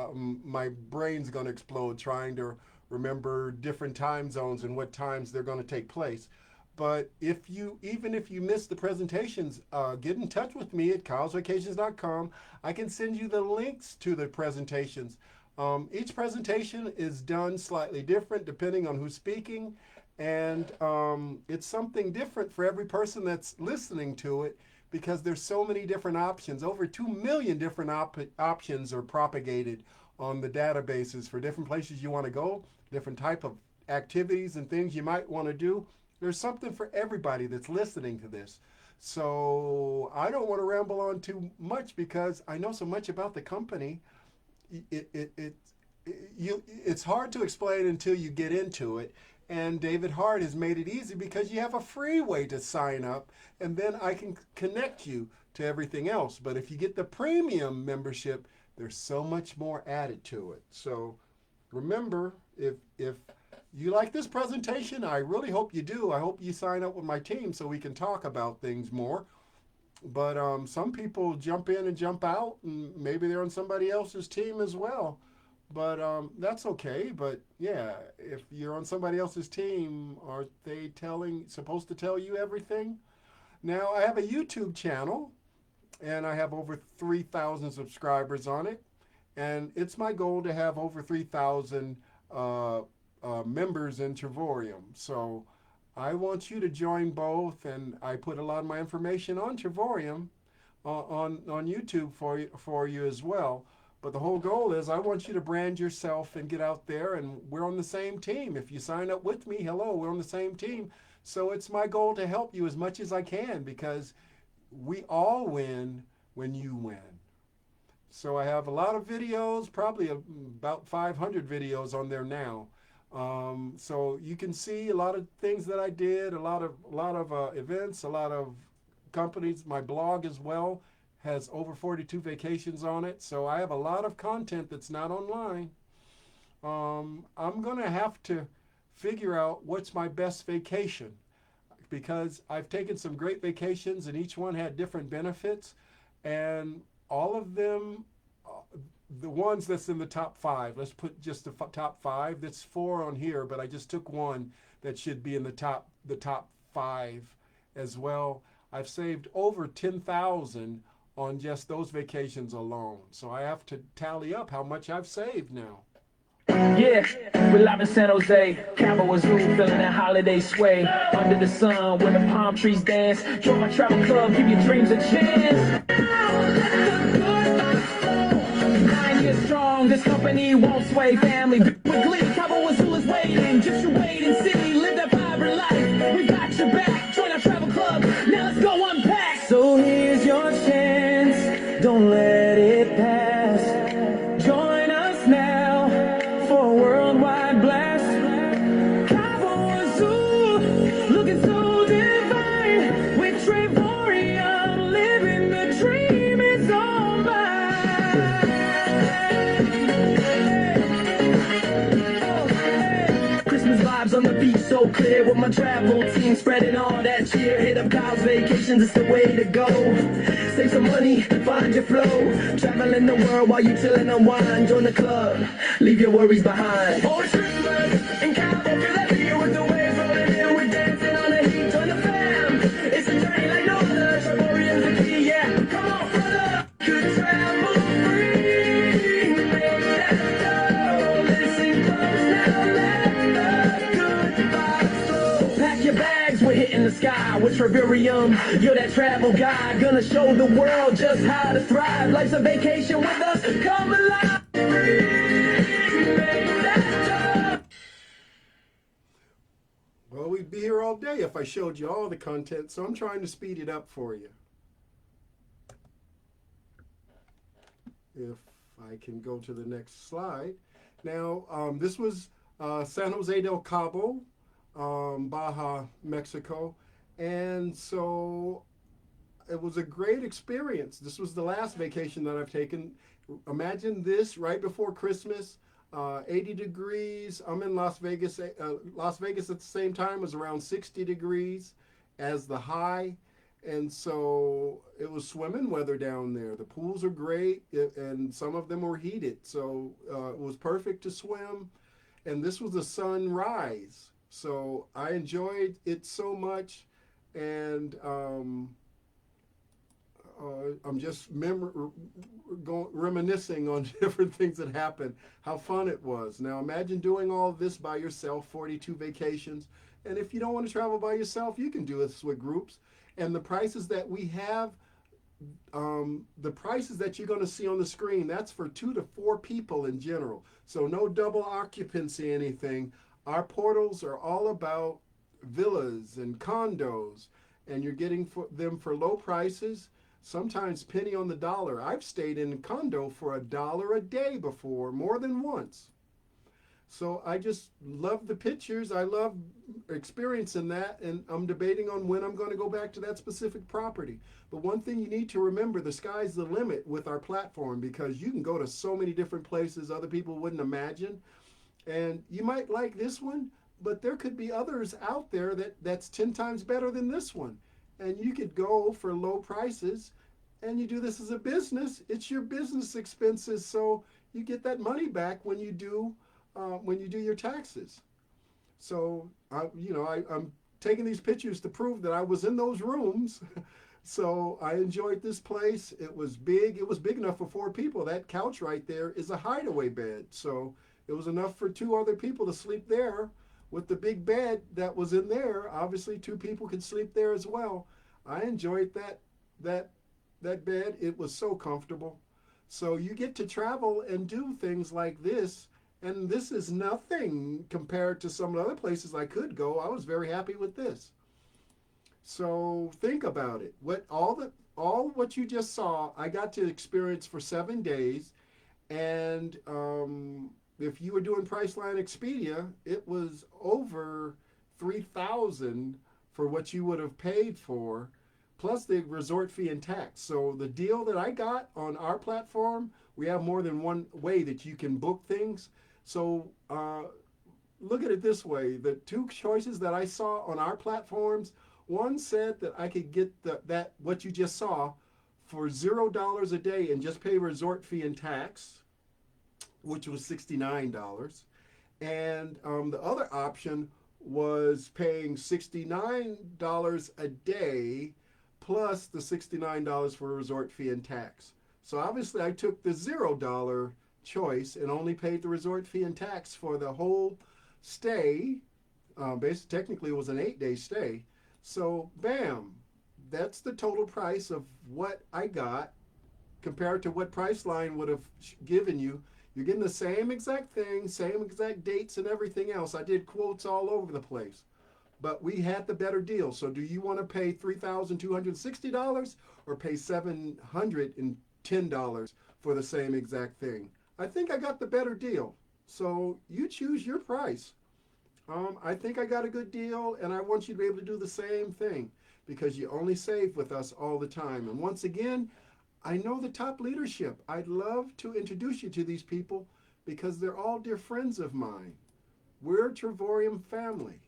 my brain's going to explode trying to remember different time zones and what times they're going to take place. But even if you miss the presentations, get in touch with me at kylesvacations.com. I can send you the links to the presentations. Each presentation is done slightly different depending on who's speaking. And it's something different for every person that's listening to it, because there's so many different options. Over 2 million different options are propagated on the databases for different places you want to go, different type of activities and things you might want to do. There's something for everybody that's listening to this. So I don't want to ramble on too much because I know so much about the company. It's hard to explain until you get into it. And David Hart has made it easy because you have a free way to sign up, and then I can connect you to everything else. But if you get the premium membership, there's so much more added to it. So remember, if you like this presentation, I really hope you do. I hope you sign up with my team so we can talk about things more. But some people jump in and jump out, and maybe they're on somebody else's team as well. But that's okay. But yeah, if you're on somebody else's team, are they supposed to tell you everything? Now, I have a YouTube channel, and I have over 3,000 subscribers on it. And it's my goal to have over 3,000 members in Travorium. So I want you to join both, and I put a lot of my information on Travorium on YouTube for you as well. But the whole goal is I want you to brand yourself and get out there, and we're on the same team. If you sign up with me, hello, we're on the same team. So it's my goal to help you as much as I can, because we all win when you win. So I have a lot of videos, probably about 500 videos on there now. So you can see a lot of things that I did, a lot of events, a lot of companies. My blog as well has over 42 vacations on it. So I have a lot of content that's not online. I'm going to have to figure out what's my best vacation, because I've taken some great vacations and each one had different benefits, and all of them, the ones that's in the top 5, let's put just the top 5. That's 4 on here, but I just took one that should be in the top 5 as well. I've saved over 10,000 on just those vacations alone. So I have to tally up how much I've saved now. Yeah, we're live in San Jose, Cabo Azul, feeling that holiday sway. Under the sun, where the palm trees dance. Join my travel club, give your dreams a chance. 9 years strong, this company won't sway. Family with glee, Cabo Azul is waiting. Just you wait and see, live that vibrant life. We got your back, join our travel club. Now let's go unpack. So here's your chance, don't let it pass. Join us now for a worldwide blast. Cabo Azul, looking so divine. With Travorium, living the dream is all mine. Christmas vibes on the beach so clear, with my travel team spreading all that cheer. Hit up Kyle's Vacations, it's the way to go. Save some money, find your flow. Traveling the world while you chillin' on wine. Join the club, leave your worries behind. Oh, it's Christmas in Cabo, feel that beat with the waves rolling in. We're dancing on the heat, join the fam. It's a journey like no other. Travorium's the key, yeah. Come on, brother, good travel free. Make that go, listen close now, let the good vibes flow. Pack your bags, we're hitting the sky with Travorium. You're that travel guy, gonna show the world just how to thrive. Life's a vacation with us, come alive. Well, we'd be here all day if I showed you all the content, so I'm trying to speed it up for you. If I can go to the next slide. Now, this was San Jose del Cabo, Baja, Mexico. And so it was a great experience. This was the last vacation that I've taken. Imagine this right before Christmas, 80 degrees. I'm in Las Vegas. Las Vegas at the same time was around 60 degrees as the high. And so it was swimming weather down there. The pools are great, and some of them were heated. So it was perfect to swim. And this was a sunrise. So I enjoyed it so much. And I'm just reminiscing on different things that happened, how fun it was. Now imagine doing all this by yourself, 42 vacations. And if you don't want to travel by yourself, you can do this with groups. And the prices that we have the prices that you're going to see on the screen, that's for 2 to 4 people in general. So no double occupancy, anything. Our portals are all about villas and condos, and you're getting them for low prices, sometimes penny on the dollar. I've stayed in a condo for $1 a day before, more than once. So I just love the pictures. I love experiencing that, and I'm debating on when I'm going to go back to that specific property. But one thing you need to remember, the sky's the limit with our platform, because you can go to so many different places other people wouldn't imagine. And you might like this one, but there could be others out there that's 10 times better than this one. And you could go for low prices, and you do this as a business. It's your business expenses, so you get that money back when you do your taxes. So I'm taking these pictures to prove that I was in those rooms. So I enjoyed this place. It was big. It was big enough for 4 people. That couch right there is a hideaway bed. So it was enough for 2 other people to sleep there with the big bed that was in there. Obviously 2 people could sleep there as well. I enjoyed that bed. It was so comfortable. So you get to travel and do things like this. And this is nothing compared to some of the other places I could go. I was very happy with this. So think about it. All what you just saw, I got to experience for 7 days. And if you were doing Priceline Expedia, it was over 3,000 for what you would have paid for, plus the resort fee and tax. So the deal that I got on our platform, we have more than one way that you can book things. So look at it this way. The 2 choices that I saw on our platforms, one said that I could get that what you just saw for $0 a day and just pay resort fee and tax, which was $69. And the other option was paying $69 a day plus the $69 for resort fee and tax. So obviously I took the $0 choice and only paid the resort fee and tax for the whole stay. Basically, technically it was an 8-day stay. So bam, that's the total price of what I got compared to what Priceline would have given you. You're getting the same exact thing, same exact dates and everything else. I did quotes all over the place, but we had the better deal. So do you want to pay $3,260 or pay $710 for the same exact thing? I think I got the better deal. So you choose your price. I think I got a good deal, and I want you to be able to do the same thing, because you only save with us all the time. And once again, I know the top leadership. I'd love to introduce you to these people because they're all dear friends of mine. We're a Travorium family.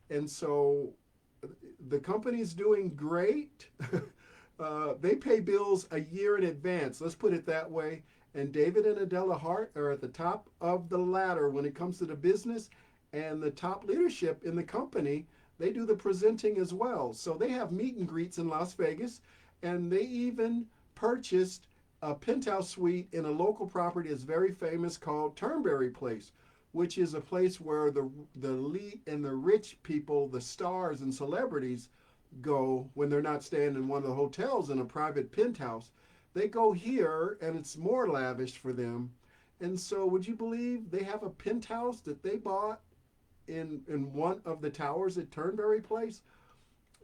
And so the company's doing great. They pay bills a year in advance. Let's put it that way. And David and Adela Hart are at the top of the ladder when it comes to the business, and the top leadership in the company, they do the presenting as well. So they have meet and greets in Las Vegas, and they even purchased a penthouse suite in a local property that's very famous called Turnberry Place, which is a place where the elite and the rich people, the stars and celebrities, go when they're not staying in one of the hotels in a private penthouse. They go here, and it's more lavish for them. And so would you believe they have a penthouse that they bought in one of the towers at Turnberry Place?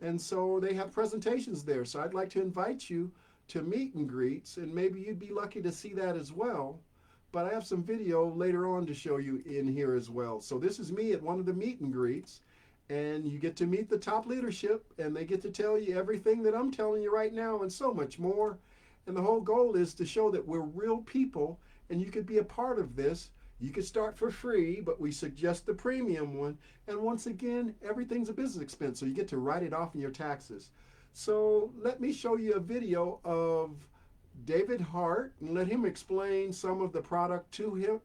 And so they have presentations there. So I'd like to invite you to meet and greets, and maybe you'd be lucky to see that as well. But I have some video later on to show you in here as well. So this is me at one of the meet and greets, and you get to meet the top leadership, and they get to tell you everything that I'm telling you right now and so much more. And the whole goal is to show that we're real people, and you could be a part of this. You could start for free, but we suggest the premium one. And once again, everything's a business expense, so you get to write it off in your taxes. So let me show you a video of David Hart and let him explain some of the product to you.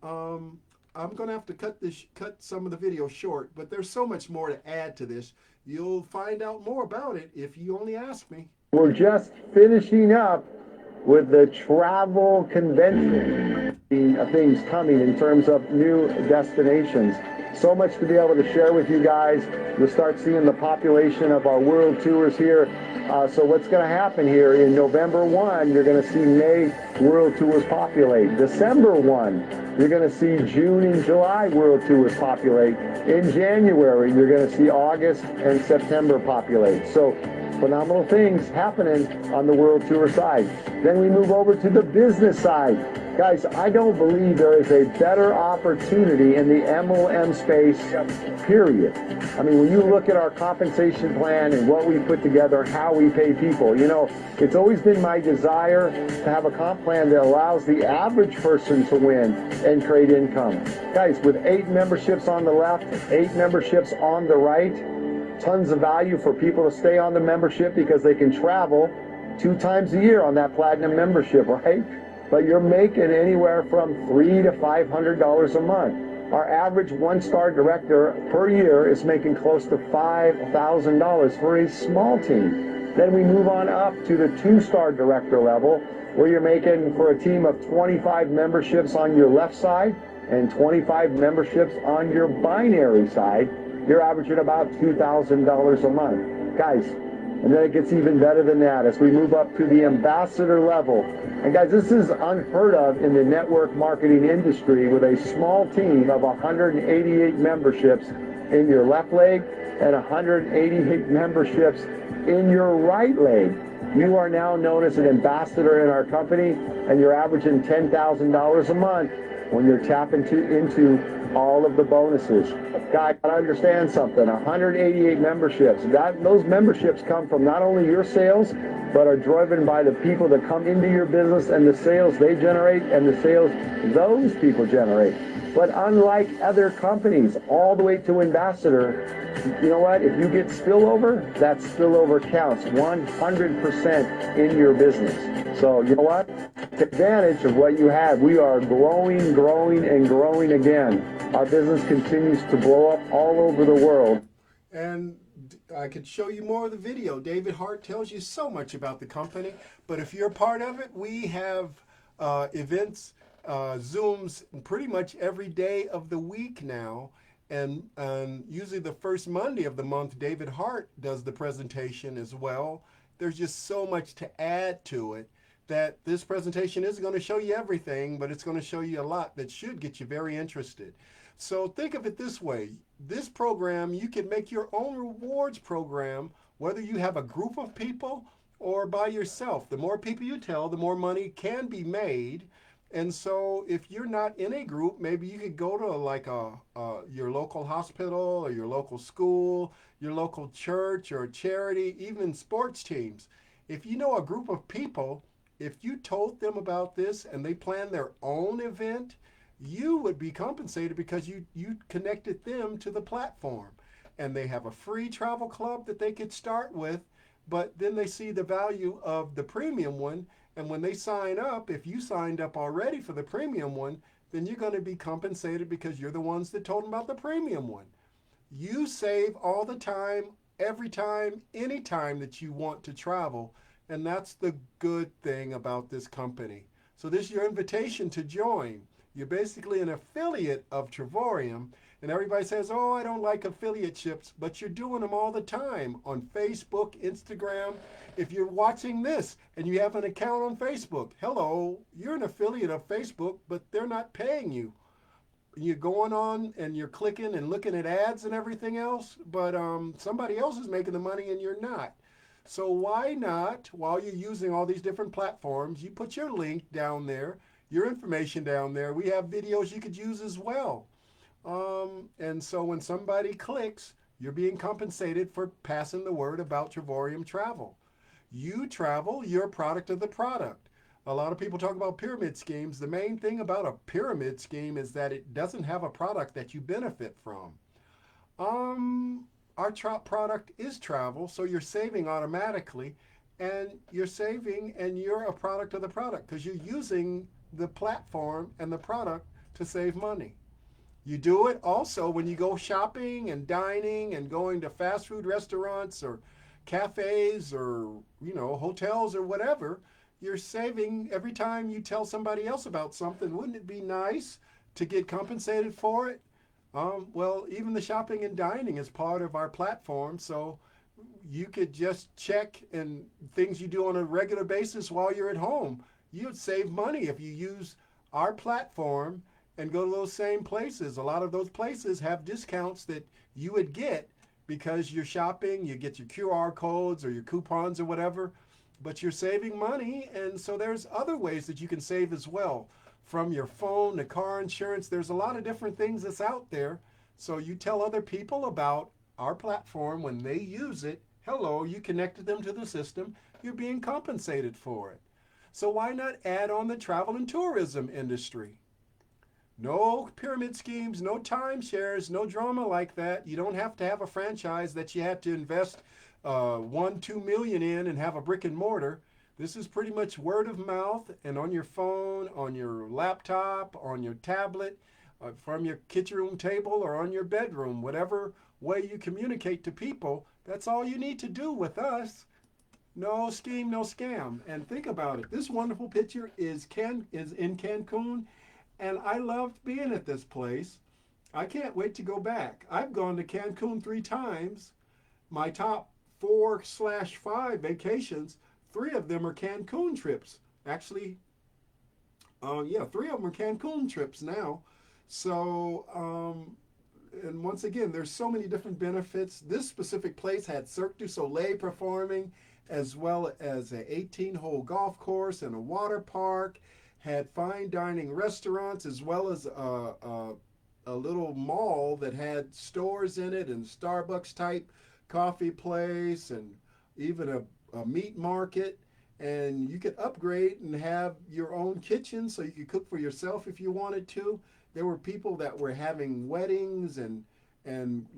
I'm going to have to cut some of the video short, but there's so much more to add to this. You'll find out more about it if you only ask me. We're just finishing up with the travel convention things coming in terms of new destinations. So much to be able to share with you guys. You'll start seeing the population of our world tours here. So what's going to happen here in November 1, you're going to see May world tours populate. December 1, you're going to see June and July world tours populate. In January, you're going to see August and September populate. So phenomenal things happening on the world tour side. Then we move over to the business side. Guys, I don't believe there is a better opportunity in the MLM space, period. I mean, when you look at our compensation plan and what we put together and how we pay people, you know, it's always been my desire to have a comp plan that allows the average person to win and create income. Guys, with 8 memberships on the left, 8 memberships on the right, tons of value for people to stay on the membership because they can travel 2 times a year on that platinum membership, right? But you're making anywhere from $300 to $500 a month. Our average 1-star director per year is making close to $5,000 for a small team. Then we move on up to the 2-star director level, where you're making, for a team of 25 memberships on your left side and 25 memberships on your binary side, you're averaging about $2,000 a month. Guys, and then it gets even better than that as we move up to the ambassador level. And guys, this is unheard of in the network marketing industry, with a small team of 188 memberships in your left leg and 188 memberships in your right leg. You are now known as an ambassador in our company, and you're averaging $10,000 a month when you're tapping into all of the bonuses. Guys, gotta understand something. 188 memberships. Those memberships come from not only your sales, but are driven by the people that come into your business and the sales they generate and the sales those people generate. But unlike other companies, all the way to ambassador, you know what? If you get spillover, that spillover counts 100% in your business. So you know what? Take advantage of what you have. We are growing, and growing again. Our business continues to blow up all over the world. And I could show you more of the video. David Hart tells you so much about the company. But if you're a part of it, we have events, Zooms pretty much every day of the week now. And usually the first Monday of the month, David Hart does the presentation as well. There's just so much to add to it that this presentation isn't going to show you everything, but it's going to show you a lot that should get you very interested. So think of it this way. This program, you can make your own rewards program, whether you have a group of people or by yourself. The more people you tell, the more money can be made. And so if you're not in a group, maybe you could go to like your local hospital or your local school, your local church or charity, even sports teams. If you know a group of people, if you told them about this and they plan their own event, you would be compensated because you connected them to the platform. And they have a free travel club that they could start with, but then they see the value of the premium one. And when they sign up, if you signed up already for the premium one, then you're going to be compensated because you're the ones that told them about the premium one. You save all the time, every time, any time that you want to travel. And that's the good thing about this company. So this is your invitation to join. You're basically an affiliate of Travorium. And everybody says, oh, I don't like affiliateships, but you're doing them all the time on Facebook, Instagram. If you're watching this and you have an account on Facebook, hello, you're an affiliate of Facebook, but they're not paying you. You're going on and you're clicking and looking at ads and everything else, but somebody else is making the money and you're not. So why not, while you're using all these different platforms, you put your link down there, your information down there. We have videos you could use as well. And so when somebody clicks, you're being compensated for passing the word about Travorium Travel. You travel, you're a product of the product. A lot of people talk about pyramid schemes. The main thing about a pyramid scheme is that it doesn't have a product that you benefit from. Our product is travel, so you're saving automatically, and you're saving and you're a product of the product because you're using the platform and the product to save money. You do it also when you go shopping and dining and going to fast food restaurants or cafes or, hotels or whatever. you're saving every time you tell somebody else about something. Wouldn't it be nice to get compensated for it? Well, even the shopping and dining is part of our platform, so you could just check and things you do on a regular basis while you're at home. You'd save money if you use our platform and go to those same places. A lot of those places have discounts that you would get because you're shopping, you get your QR codes or your coupons or whatever, but you're saving money. And so there's other ways that you can save as well. From your phone to car insurance, there's a lot of different things that's out there. So you tell other people about our platform when they use it. Hello, you connected them to the system. You're being compensated for it. So why not add on the travel and tourism industry? No pyramid schemes, no timeshares, no drama like that. You don't have to have a franchise that you had to invest 1-2 million in and have a brick and mortar. This is pretty much word of mouth and on your phone, on your laptop, on your tablet, from your kitchen room table or on your bedroom, whatever way you communicate to people. That's all you need to do with us. No scheme, no scam. And think about it. This wonderful picture is in Cancun, and I loved being at this place. I can't wait to go back. I've gone to Cancun 3 times. My top 4/5 vacations, 3 of them are Cancun trips. Actually, 3 of them are Cancun trips now. So, and once again, there's so many different benefits. This specific place had Cirque du Soleil performing, as well as an 18-hole golf course and a water park, had fine dining restaurants, as well as a little mall that had stores in it and Starbucks type coffee place and even a meat market. And you could upgrade and have your own kitchen so you could cook for yourself if you wanted to. There were people that were having weddings and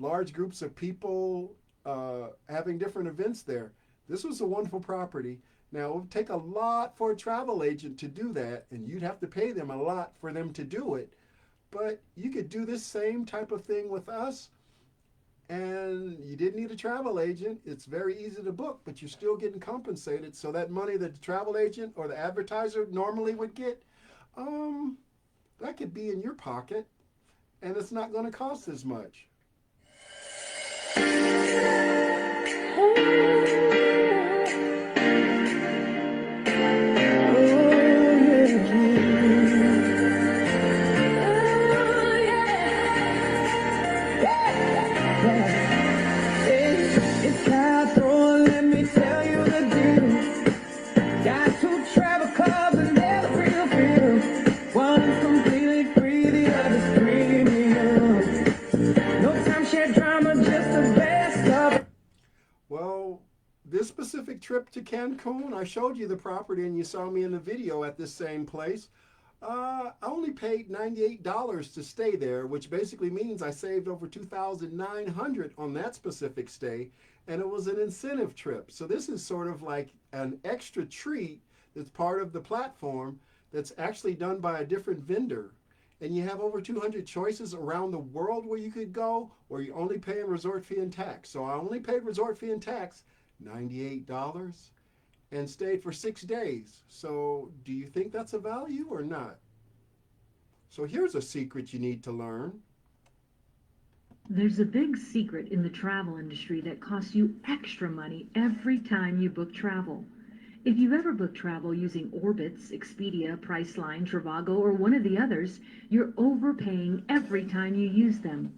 large groups of people having different events there. This was a wonderful property. Now, it would take a lot for a travel agent to do that, and you'd have to pay them a lot for them to do it. But you could do this same type of thing with us, and you didn't need a travel agent. It's very easy to book, but you're still getting compensated. So that money that the travel agent or the advertiser normally would get, that could be in your pocket, and it's not going to cost as much. Well, this specific trip to Cancun, I showed you the property and you saw me in the video at this same place. I only paid $98 to stay there, which basically means I saved over $2,900 on that specific stay, and it was an incentive trip. So this is sort of like an extra treat that's part of the platform that's actually done by a different vendor. And you have over 200 choices around the world where you could go, or you only pay a resort fee and tax. So I only paid resort fee and tax, $98, and stayed for 6 days. So do you think that's a value or not? So here's a secret you need to learn. There's a big secret in the travel industry that costs you extra money every time you book travel. If you've ever booked travel using Orbitz, Expedia, Priceline, Trivago, or one of the others, you're overpaying every time you use them.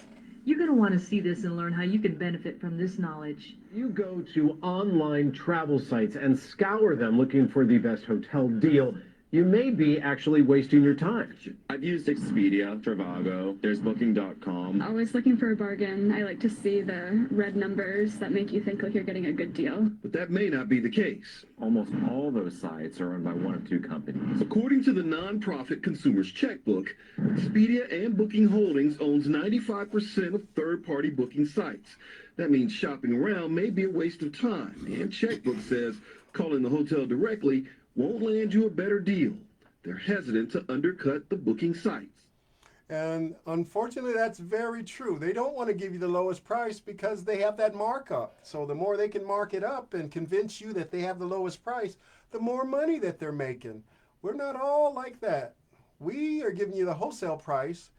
You're going to want to see this and learn how you can benefit from this knowledge. You go to online travel sites and scour them looking for the best hotel deal. You may be actually wasting your time. I've used Expedia, Trivago, there's Booking.com. Always looking for a bargain. I like to see the red numbers that make you think like you're getting a good deal. But that may not be the case. Almost all those sites are owned by 1 or 2 companies. According to the nonprofit Consumer's Checkbook, Expedia and Booking Holdings owns 95% of third-party booking sites. That means shopping around may be a waste of time. And Checkbook says calling the hotel directly won't land you a better deal. They're hesitant to undercut the booking sites. And unfortunately, that's very true. They don't want to give you the lowest price because they have that markup. So the more they can mark it up and convince you that they have the lowest price, the more money that they're making. We're not all like that. We are giving you the wholesale price,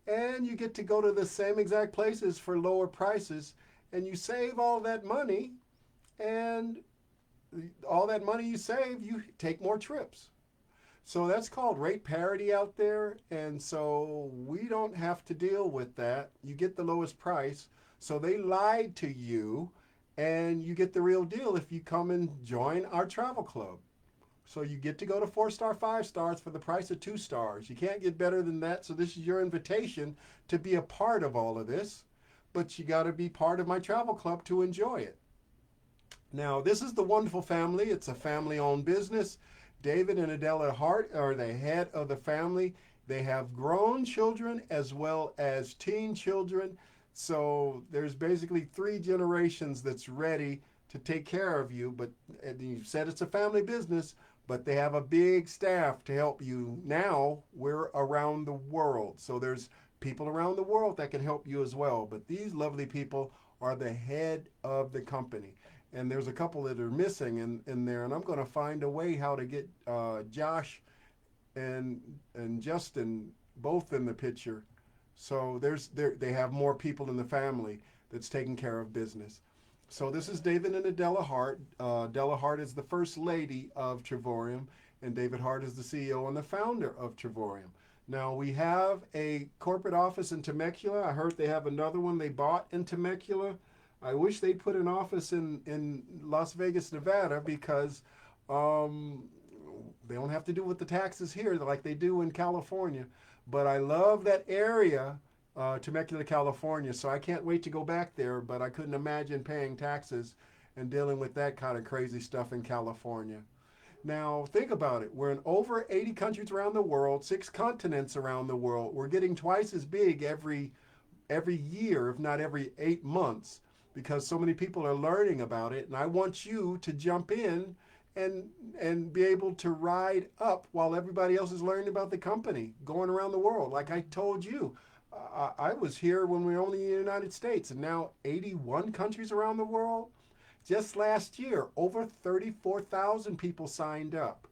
and you get to go to the same exact places for lower prices, and you save all that money, and all that money you save, you take more trips. So that's called rate parity out there, and so we don't have to deal with that. You get the lowest price, so they lied to you, and you get the real deal if you come and join our travel club. So you get to go to 4-star, 5 stars for the price of 2 stars. You can't get better than that. So this is your invitation to be a part of all of this, but you got to be part of my travel club to enjoy it. Now, this is the wonderful family. It's a family-owned business. David and Adela Hart are the head of the family. They have grown children as well as teen children. So there's basically 3 generations that's ready to take care of you. But you said it's a family business, but they have a big staff to help you. Now we're around the world. So there's people around the world that can help you as well. But these lovely people are the head of the company. And there's a couple that are missing in there. And I'm going to find a way how to get Josh and Justin both in the picture. So they have more people in the family that's taking care of business. So this is David and Adela Hart. Adela Hart is the first lady of Travorium, and David Hart is the CEO and the founder of Travorium. Now we have a corporate office in Temecula. I heard they have another one they bought in Temecula. I wish they put an office in Las Vegas, Nevada, because they don't have to do with the taxes here like they do in California. But I love that area, Temecula, California, so I can't wait to go back there, but I couldn't imagine paying taxes and dealing with that kind of crazy stuff in California. Now, think about it. We're in over 80 countries around the world, 6 continents around the world. We're getting twice as big every year, if not every 8 months, because so many people are learning about it. And I want you to jump in and be able to ride up while everybody else is learning about the company, going around the world. Like I told you, I was here when we were only in the United States, and now 81 countries around the world. Just last year, over 34,000 people signed up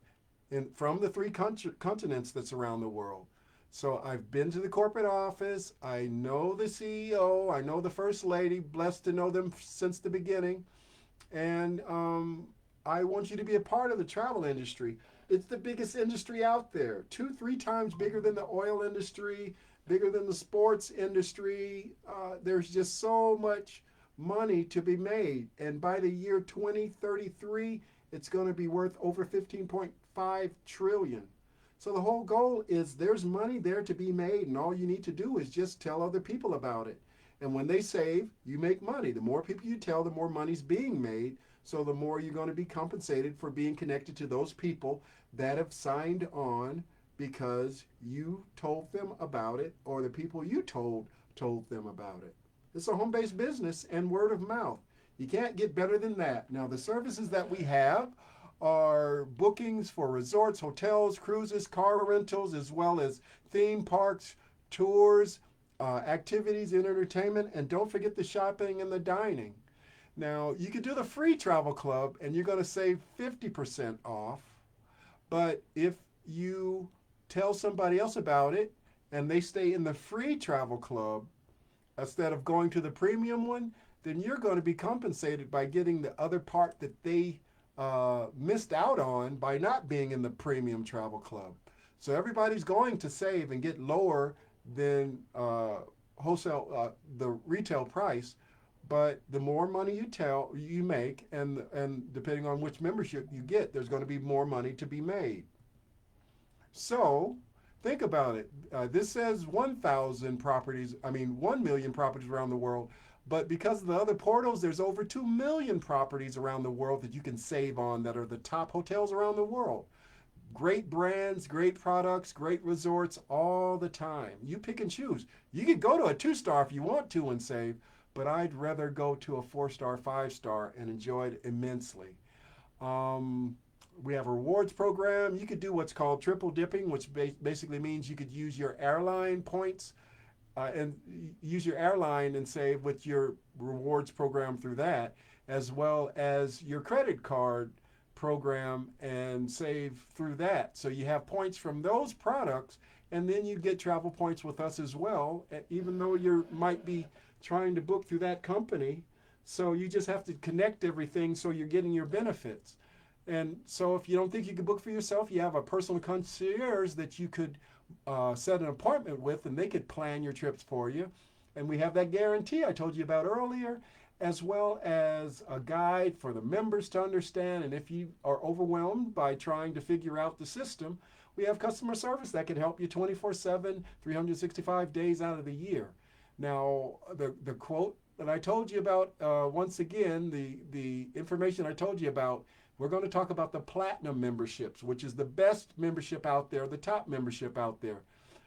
from the 3 continents that's around the world. So I've been to the corporate office. I know the CEO. I know the first lady. Blessed to know them since the beginning. And I want you to be a part of the travel industry. It's the biggest industry out there. 2-3 times bigger than the oil industry, bigger than the sports industry. There's just so much money to be made. And by the year 2033, it's going to be worth over 15.5 trillion. So the whole goal is there's money there to be made, and all you need to do is just tell other people about it. And when they save, you make money. The more people you tell, the more money's being made. So the more you're going to be compensated for being connected to those people that have signed on because you told them about it, or the people you told them about it. It's a home-based business and word of mouth. You can't get better than that. Now, the services that we have are bookings for resorts, hotels, cruises, car rentals, as well as theme parks, tours, activities and entertainment, and don't forget the shopping and the dining. Now, you could do the free travel club and you're going to save 50% off, but if you tell somebody else about it and they stay in the free travel club instead of going to the premium one, then you're going to be compensated by getting the other part that they missed out on by not being in the premium travel club. So everybody's going to save and get lower than wholesale, the retail price. But the more money you make, and depending on which membership you get, there's going to be more money to be made. So think about it. This says 1,000 properties, 1 million properties around the world. But because of the other portals, there's over 2 million properties around the world that you can save on that are the top hotels around the world. Great brands, great products, great resorts all the time. You pick and choose. You could go to a 2-star if you want to and save, but I'd rather go to a 4-star, 5-star and enjoy it immensely. We have a rewards program. You could do what's called triple dipping, which basically means you could use your airline points and use your airline and save with your rewards program through that, as well as your credit card program and save through that. So you have points from those products, and then you get travel points with us as well, even though you might be trying to book through that company. So you just have to connect everything so you're getting your benefits. And so if you don't think you can book for yourself, you have a personal concierge that you could set an appointment with, and they could plan your trips for you. And we have that guarantee I told you about earlier, as well as a guide for the members to understand. And if you are overwhelmed by trying to figure out the system, we have customer service that can help you 24/7, 365 days out of the year. Now, the quote that I told you about, once again, the information I told you about, we're going to talk about the platinum memberships, which is the best membership out there, the top membership out there.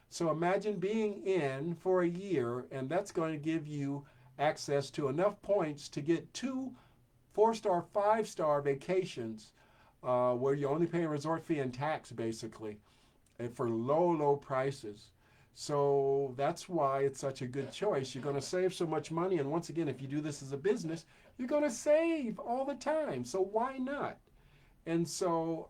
So imagine being in for a year, and that's going to give you access to enough points to get 2 4-star, 5-star vacations where you're only paying resort fee and tax, basically, and for low prices. So that's why it's such a good choice. You're going to save so much money. And once again, if you do this as a business, you're going to save all the time. So why not? And so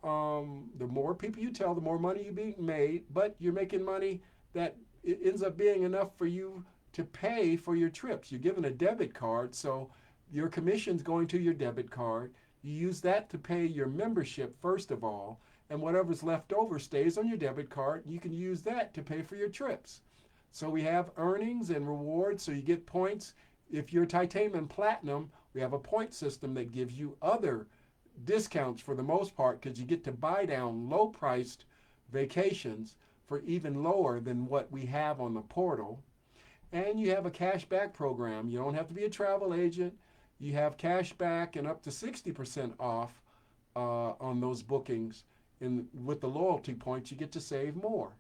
the more people you tell, the more money you're being made, but you're making money that it ends up being enough for you to pay for your trips. You're given a debit card, so your commission's going to your debit card. You use that to pay your membership, first of all, and whatever's left over stays on your debit card. You can use that to pay for your trips. So we have earnings and rewards, so you get points. If you're titanium platinum, we have a point system that gives you other discounts for the most part, because you get to buy down low-priced vacations for even lower than what we have on the portal. And you have a cash back program. You don't have to be a travel agent. You have cash back and up to 60% off on those bookings. And with the loyalty points, you get to save more.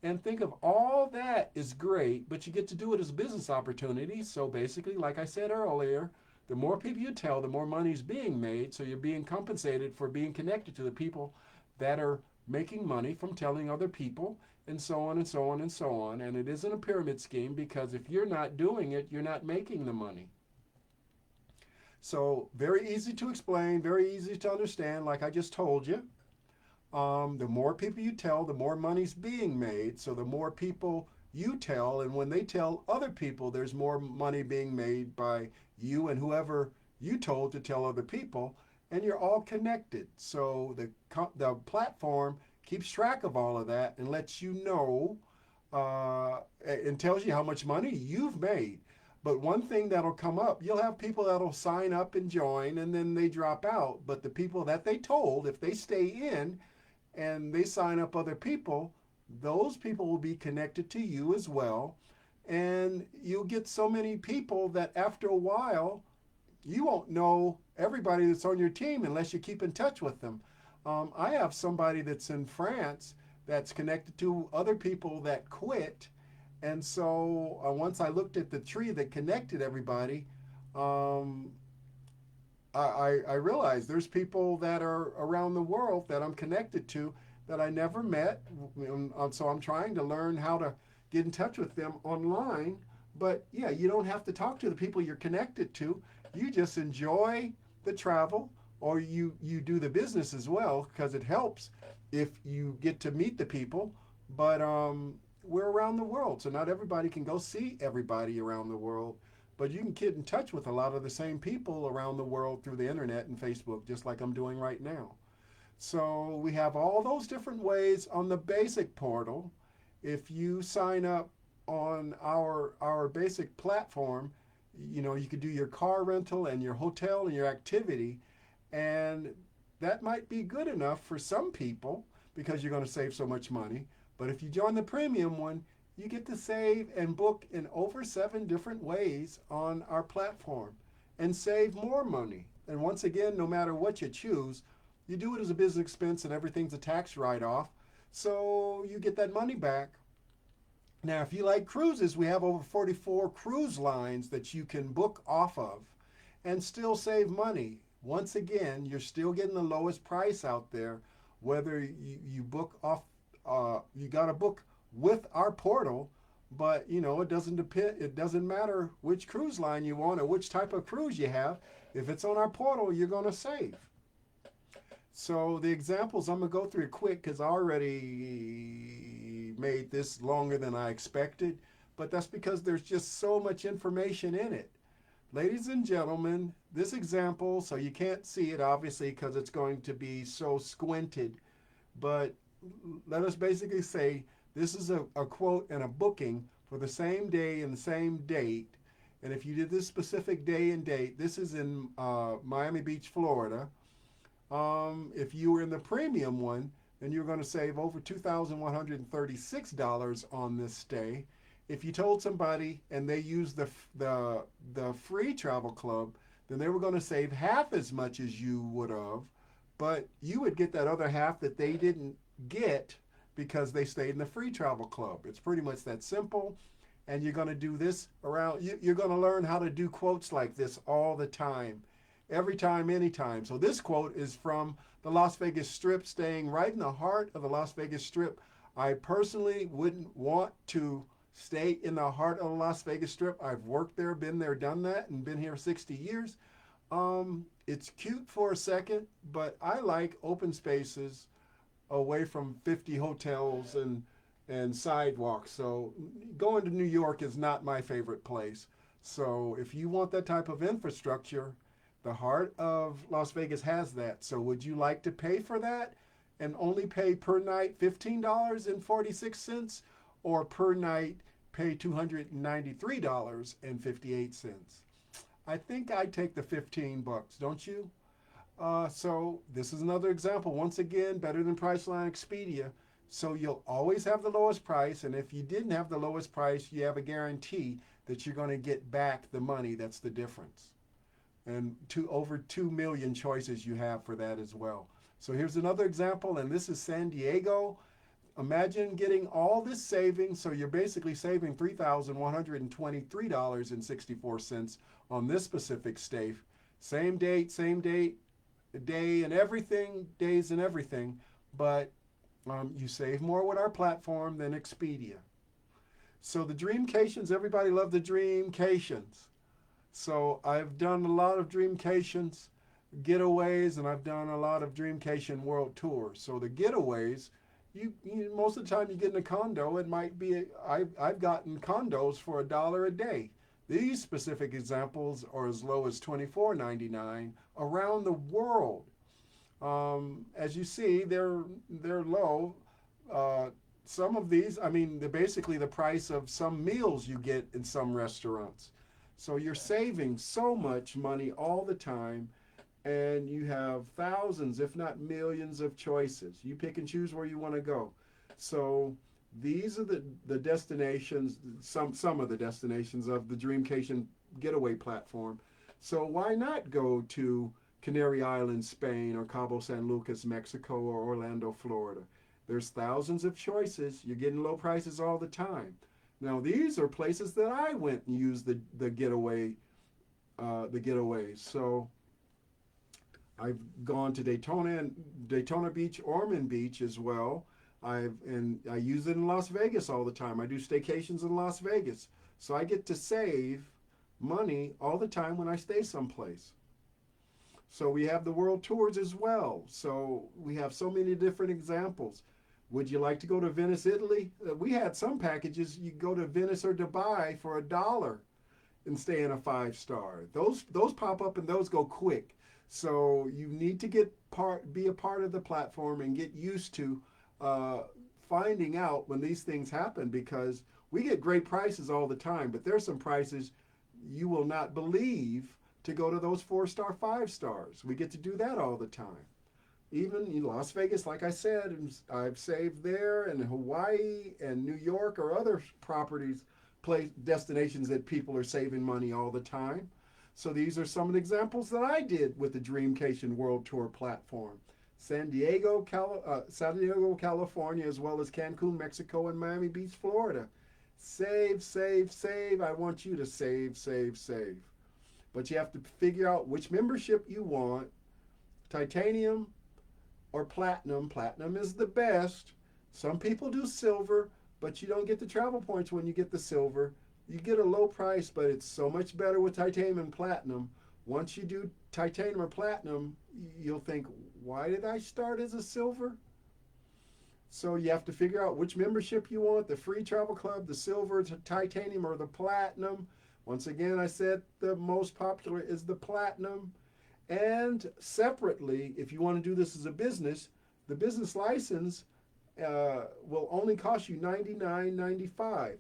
And think of all that is great, but you get to do it as a business opportunity. So basically, like I said earlier, the more people you tell, the more money is being made. So you're being compensated for being connected to the people that are making money from telling other people, and so on and so on and so on. And it isn't a pyramid scheme, because if you're not doing it, you're not making the money. So very easy to explain, very easy to understand, like I just told you. The more people you tell, the more money's being made. So the more people you tell, and when they tell other people, there's more money being made by you and whoever you told to tell other people, and you're all connected. So the platform keeps track of all of that and lets you know and tells you how much money you've made. But one thing that'll come up, you'll have people that'll sign up and join, and then they drop out. But the people that they told, if they stay in and they sign up other people, those people will be connected to you as well. And you'll get so many people that after a while, you won't know everybody that's on your team unless you keep in touch with them. I have somebody that's in France that's connected to other people that quit. And so once I looked at the tree that connected everybody, I realized there's people that are around the world that I'm connected to that I never met. So I'm trying to learn how to get in touch with them online. But yeah, you don't have to talk to the people you're connected to. You just enjoy the travel, or you do the business as well, because it helps if you get to meet the people. But we're around the world, so not everybody can go see everybody around the world. But you can get in touch with a lot of the same people around the world through the internet and Facebook, just like I'm doing right now. So we have all those different ways on the basic portal. If you sign up on our basic platform, you know, you could do your car rental and your hotel and your activity, and that might be good enough for some people because you're going to save so much money. But if you join the premium one, you get to save and book in over 7 different ways on our platform and save more money. And once again, no matter what you choose, you do it as a business expense and everything's a tax write-off, so you get that money back. Now, if you like cruises, we have over 44 cruise lines that you can book off of and still save money. Once again, you're still getting the lowest price out there, whether you book off, you got to book with our portal, but you know, it doesn't matter which cruise line you want or which type of cruise you have. If it's on our portal, you're going to save. So the examples, I'm going to go through it quick because I already made this longer than I expected, but that's because there's just so much information in it. Ladies and gentlemen, this example, so you can't see it obviously because it's going to be so squinted, but let us basically say this is a quote and a booking for the same day and the same date. And if you did this specific day and date, this is in Miami Beach, Florida. If you were in the premium one, then you're going to save over $2,136 on this stay. If you told somebody and they used the free travel club, then they were going to save half as much as you would have, but you would get that other half that they didn't get because they stayed in the free travel club. It's pretty much that simple. And you're going to do this around, you're going to learn how to do quotes like this all the time, every time, anytime. So this quote is from the Las Vegas Strip, staying right in the heart of the Las Vegas Strip. I personally wouldn't want to stay in the heart of the Las Vegas Strip. I've worked there, been there, done that, and been here 60 years. It's cute for a second, but I like open spaces away from 50 hotels and sidewalks. So going to New York is not my favorite place. So if you want that type of infrastructure, the heart of Las Vegas has that. So would you like to pay for that and only pay per night $15.46, or per night pay $293.58? I think I'd take the $15, don't you? So this is another example. Once again, better than Priceline Expedia. So you'll always have the lowest price, and if you didn't have the lowest price, you have a guarantee that you're going to get back the money. That's the difference. And over 2 million choices you have for that as well. So here's another example, and this is San Diego. Imagine getting all this savings. So you're basically saving $3,123.64 on this specific stay. Same date, day and everything, days and everything, but you save more with our platform than Expedia. So the Dreamcations, everybody loved the Dreamcations. So I've done a lot of Dreamcations getaways, and I've done a lot of Dreamcation world tours. So the getaways, you most of the time you get in a condo, it might be, I've gotten condos for $1 a day. These specific examples are as low as $24.99 around the world. As you see, they're low. Some of these, I mean, they're basically the price of some meals you get in some restaurants. So you're saving so much money all the time, and you have thousands, if not millions, of choices. You pick and choose where you want to go. So these are the destinations, some of the destinations of the Dreamcation Getaway platform. So why not go to Canary Islands, Spain, or Cabo San Lucas, Mexico, or Orlando, Florida? There's thousands of choices. You're getting low prices all the time. Now these are places that I went and used the getaways. So I've gone to Daytona Beach, Ormond Beach as well. I use it in Las Vegas all the time. I do staycations in Las Vegas. So I get to save money all the time when I stay someplace. So we have the world tours as well. So we have so many different examples. Would you like to go to Venice, Italy? We had some packages. You go to Venice or Dubai for $1 and stay in a 5-star. Those pop up and those go quick. So you need to be a part of the platform and get used to finding out when these things happen, because we get great prices all the time, but there's some prices you will not believe to go to those 4-star, 5-stars. We get to do that all the time. Even in Las Vegas, like I said, I've saved there, and Hawaii and New York or other destinations that people are saving money all the time. So these are some of the examples that I did with the Dreamcation World Tour platform. San Diego, California, as well as Cancun, Mexico, and Miami Beach, Florida. Save, save, save. I want you to save, save, save. But you have to figure out which membership you want. Titanium or Platinum. Platinum is the best. Some people do Silver, but you don't get the travel points when you get the Silver. You get a low price, but it's so much better with Titanium and Platinum. Once you do titanium or platinum, you'll think, why did I start as a silver? So you have to figure out which membership you want, the free travel club, the silver, titanium, or the platinum. Once again, I said the most popular is the platinum. And separately, if you want to do this as a business, the business license will only cost you $99.95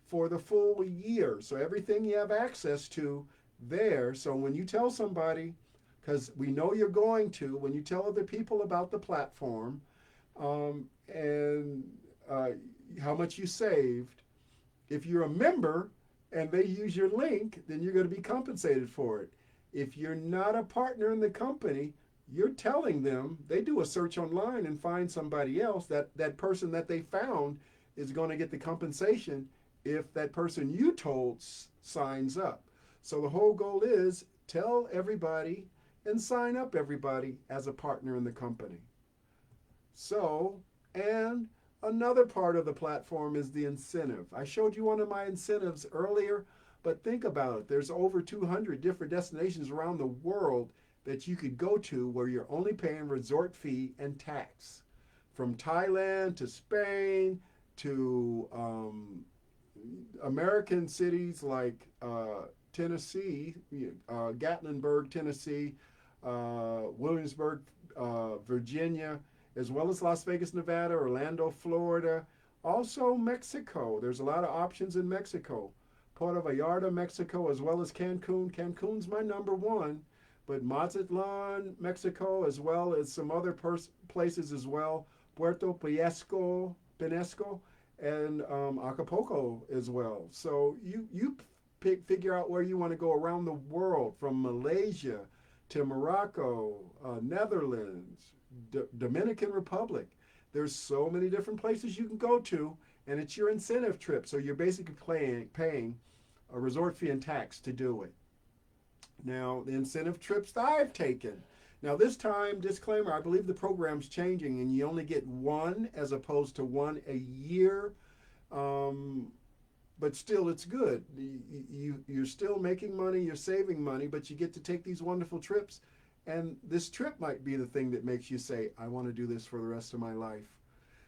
for the full year. So everything you have access to there. So when you tell somebody, because we know you're going to, when you tell other people about the platform, and how much you saved, if you're a member and they use your link, then you're going to be compensated for it. If you're not a partner in the company, you're telling them, they do a search online and find somebody else, that person that they found is going to get the compensation if that person you told signs up. So the whole goal is tell everybody and sign up everybody as a partner in the company. So, and another part of the platform is the incentive. I showed you one of my incentives earlier, but think about it. There's over 200 different destinations around the world that you could go to where you're only paying resort fee and tax. From Thailand to Spain to American cities like Tennessee, Gatlinburg, Tennessee, Williamsburg, Virginia, as well as Las Vegas, Nevada, Orlando, Florida. Also Mexico. There's a lot of options in Mexico. Puerto Vallarta, Mexico, as well as Cancun. Cancun's my number one, but Mazatlan, Mexico, as well as some other places as well. Puerto Piesco, and Acapulco as well. So you figure out where you want to go around the world, from Malaysia to Morocco, Netherlands, Dominican Republic. There's so many different places you can go to, and it's your incentive trip. So you're basically paying a resort fee and tax to do it. Now, the incentive trips that I've taken. Now, this time, disclaimer, I believe the program's changing, and you only get one as opposed to one a year. But still, it's good. You're still making money, you're saving money, but you get to take these wonderful trips. And this trip might be the thing that makes you say, I want to do this for the rest of my life.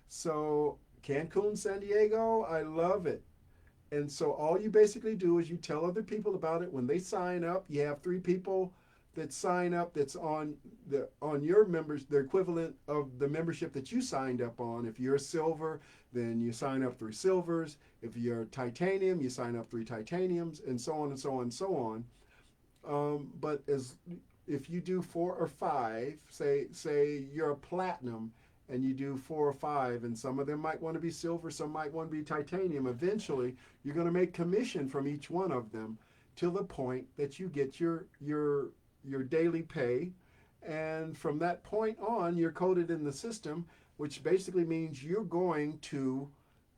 So Cancun, San Diego, I love it. And so all you basically do is you tell other people about it. When they sign up, you have 3 people that sign up that's on your members, the equivalent of the membership that you signed up on. If you're a silver, then you sign up 3 silvers. If you're titanium, you sign up 3 titaniums, and so on and so on and so on. But if you do 4 or 5, say you're a platinum and you do 4 or 5, and some of them might want to be silver, some might want to be titanium. Eventually, you're going to make commission from each one of them till the point that you get your daily pay, and from that point on, you're coded in the system, which basically means you're going to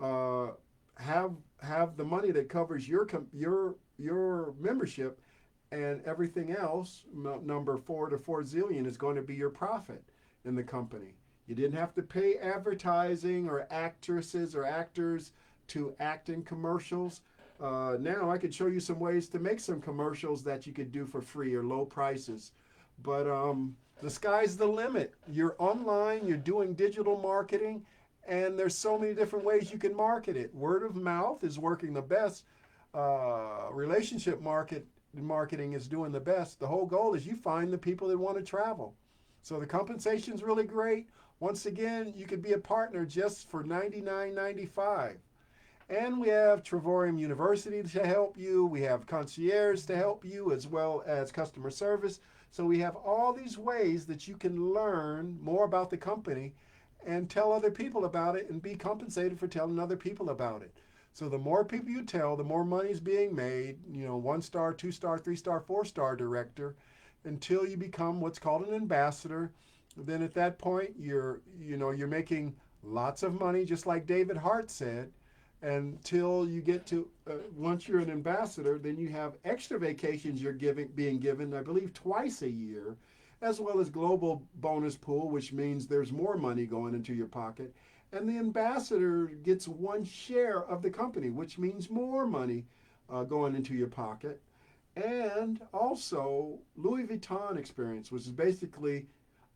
have the money that covers your membership, and everything else, number 4 to 4 zillion, is going to be your profit in the company. You didn't have to pay advertising or actresses or actors to act in commercials. Now I could show you some ways to make some commercials that you could do for free or low prices. But the sky's the limit. You're online, you're doing digital marketing, and there's so many different ways you can market it. Word of mouth is working the best. Relationship marketing is doing the best. The whole goal is you find the people that want to travel. So the compensation's really great. Once again, you could be a partner just for $99.95. And we have Travorium University to help you. We have concierge to help you, as well as customer service. So we have all these ways that you can learn more about the company and tell other people about it and be compensated for telling other people about it. So the more people you tell, the more money is being made, 1-star, 2-star, 3-star, 4-star director, until you become what's called an ambassador. Then at that point, you're making lots of money, just like David Hart said, until you get to, once you're an ambassador, then you have extra vacations being given, I believe, twice a year, as well as global bonus pool, which means there's more money going into your pocket. And the ambassador gets 1 share of the company, which means more money going into your pocket. and also Louis Vuitton experience, which is basically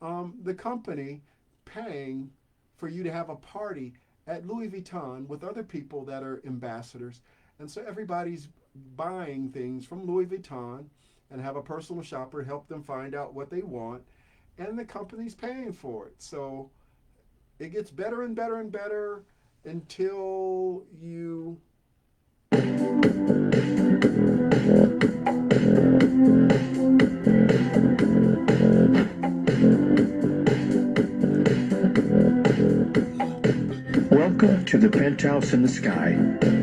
the company paying for you to have a party at Louis Vuitton with other people that are ambassadors. And so everybody's buying things from Louis Vuitton and have a personal shopper help them find out what they want. And the company's paying for it. So it gets better and better and better until you Welcome to the Penthouse in the Sky,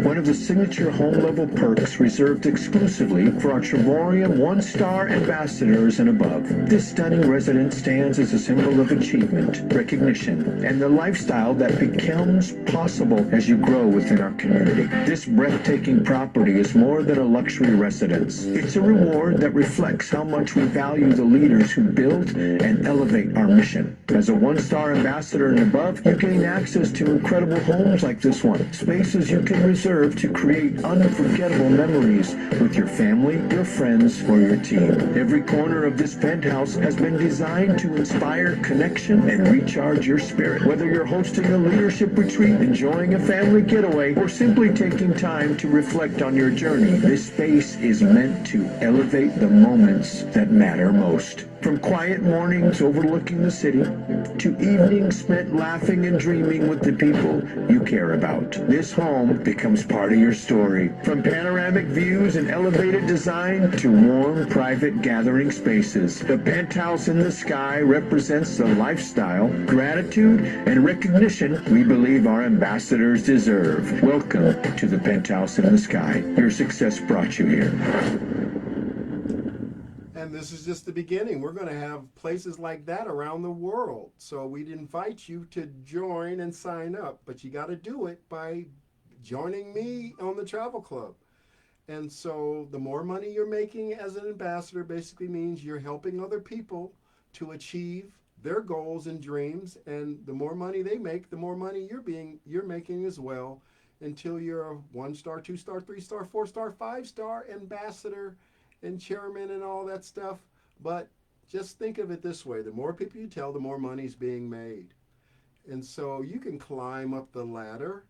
one of the signature home-level perks reserved exclusively for our Travorium one-star ambassadors and above. This stunning residence stands as a symbol of achievement, recognition, and the lifestyle that becomes possible as you grow within our community. This breathtaking property is more than a luxury residence. It's a reward that reflects how much we value the leaders who build and elevate our mission. As a one-star ambassador and above, you gain access to incredible homes like this one, spaces you can reserve to create unforgettable memories with your family, your friends, or your team. Every corner of this penthouse has been designed to inspire connection and recharge your spirit. Whether you're hosting a leadership retreat, enjoying a family getaway, or simply taking time to reflect on your journey, this space is meant to elevate the moments that matter most. From quiet mornings overlooking the city to evenings spent laughing and dreaming with the people you care about, this home becomes part of your story. From panoramic views and elevated design to warm, private gathering spaces, the Penthouse in the Sky represents the lifestyle, gratitude, and recognition we believe our ambassadors deserve. Welcome to the Penthouse in the Sky. Your success brought you here. And this is just the beginning. We're going to have places like that around the world. So we'd invite you to join and sign up, but you got to do it by joining me on the Travel Club. And so the more money you're making as an ambassador basically means you're helping other people to achieve their goals and dreams. And the more money they make, the more money you're making as well, until you're a 1-star, 2-star, 3-star, 4-star, 5-star ambassador and chairman and all that stuff. But just think of it this way: the more people you tell, the more money's being made. And so you can climb up the ladder.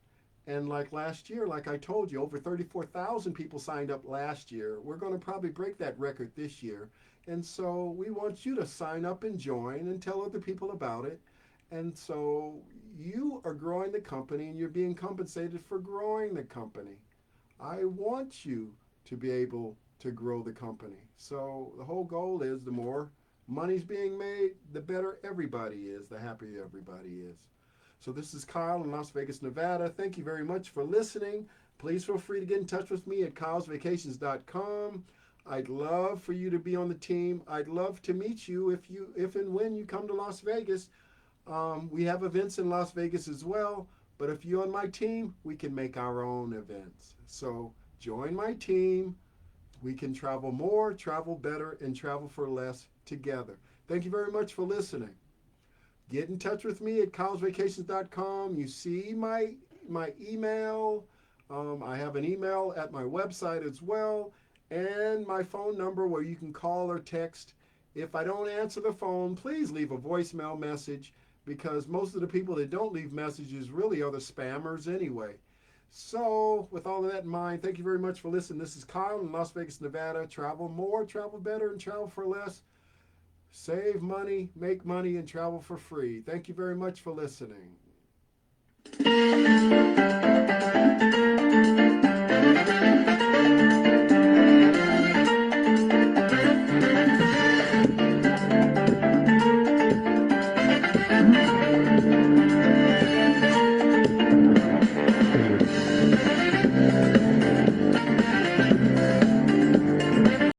And like last year, like I told you, over 34,000 people signed up last year. We're going to probably break that record this year. And so we want you to sign up and join and tell other people about it. And so you are growing the company and you're being compensated for growing the company. I want you to be able to grow the company. So the whole goal is the more money's being made, the better everybody is, the happier everybody is. So this is Kyle in Las Vegas, Nevada. Thank you very much for listening. Please feel free to get in touch with me at kylesvacations.com. I'd love for you to be on the team. I'd love to meet you if and when you come to Las Vegas. We have events in Las Vegas as well, but if you're on my team, we can make our own events. So join my team. We can travel more, travel better, and travel for less together. Thank you very much for listening. Get in touch with me at kylesvacations.com. You see my email. I have an email at my website as well, and my phone number where you can call or text. If I don't answer the phone, please leave a voicemail message, because most of the people that don't leave messages really are the spammers anyway. So with all of that in mind, thank you very much for listening. This is Kyle in Las Vegas, Nevada. Travel more, travel better, and travel for less. Save money, make money, and travel for free. Thank you very much for listening.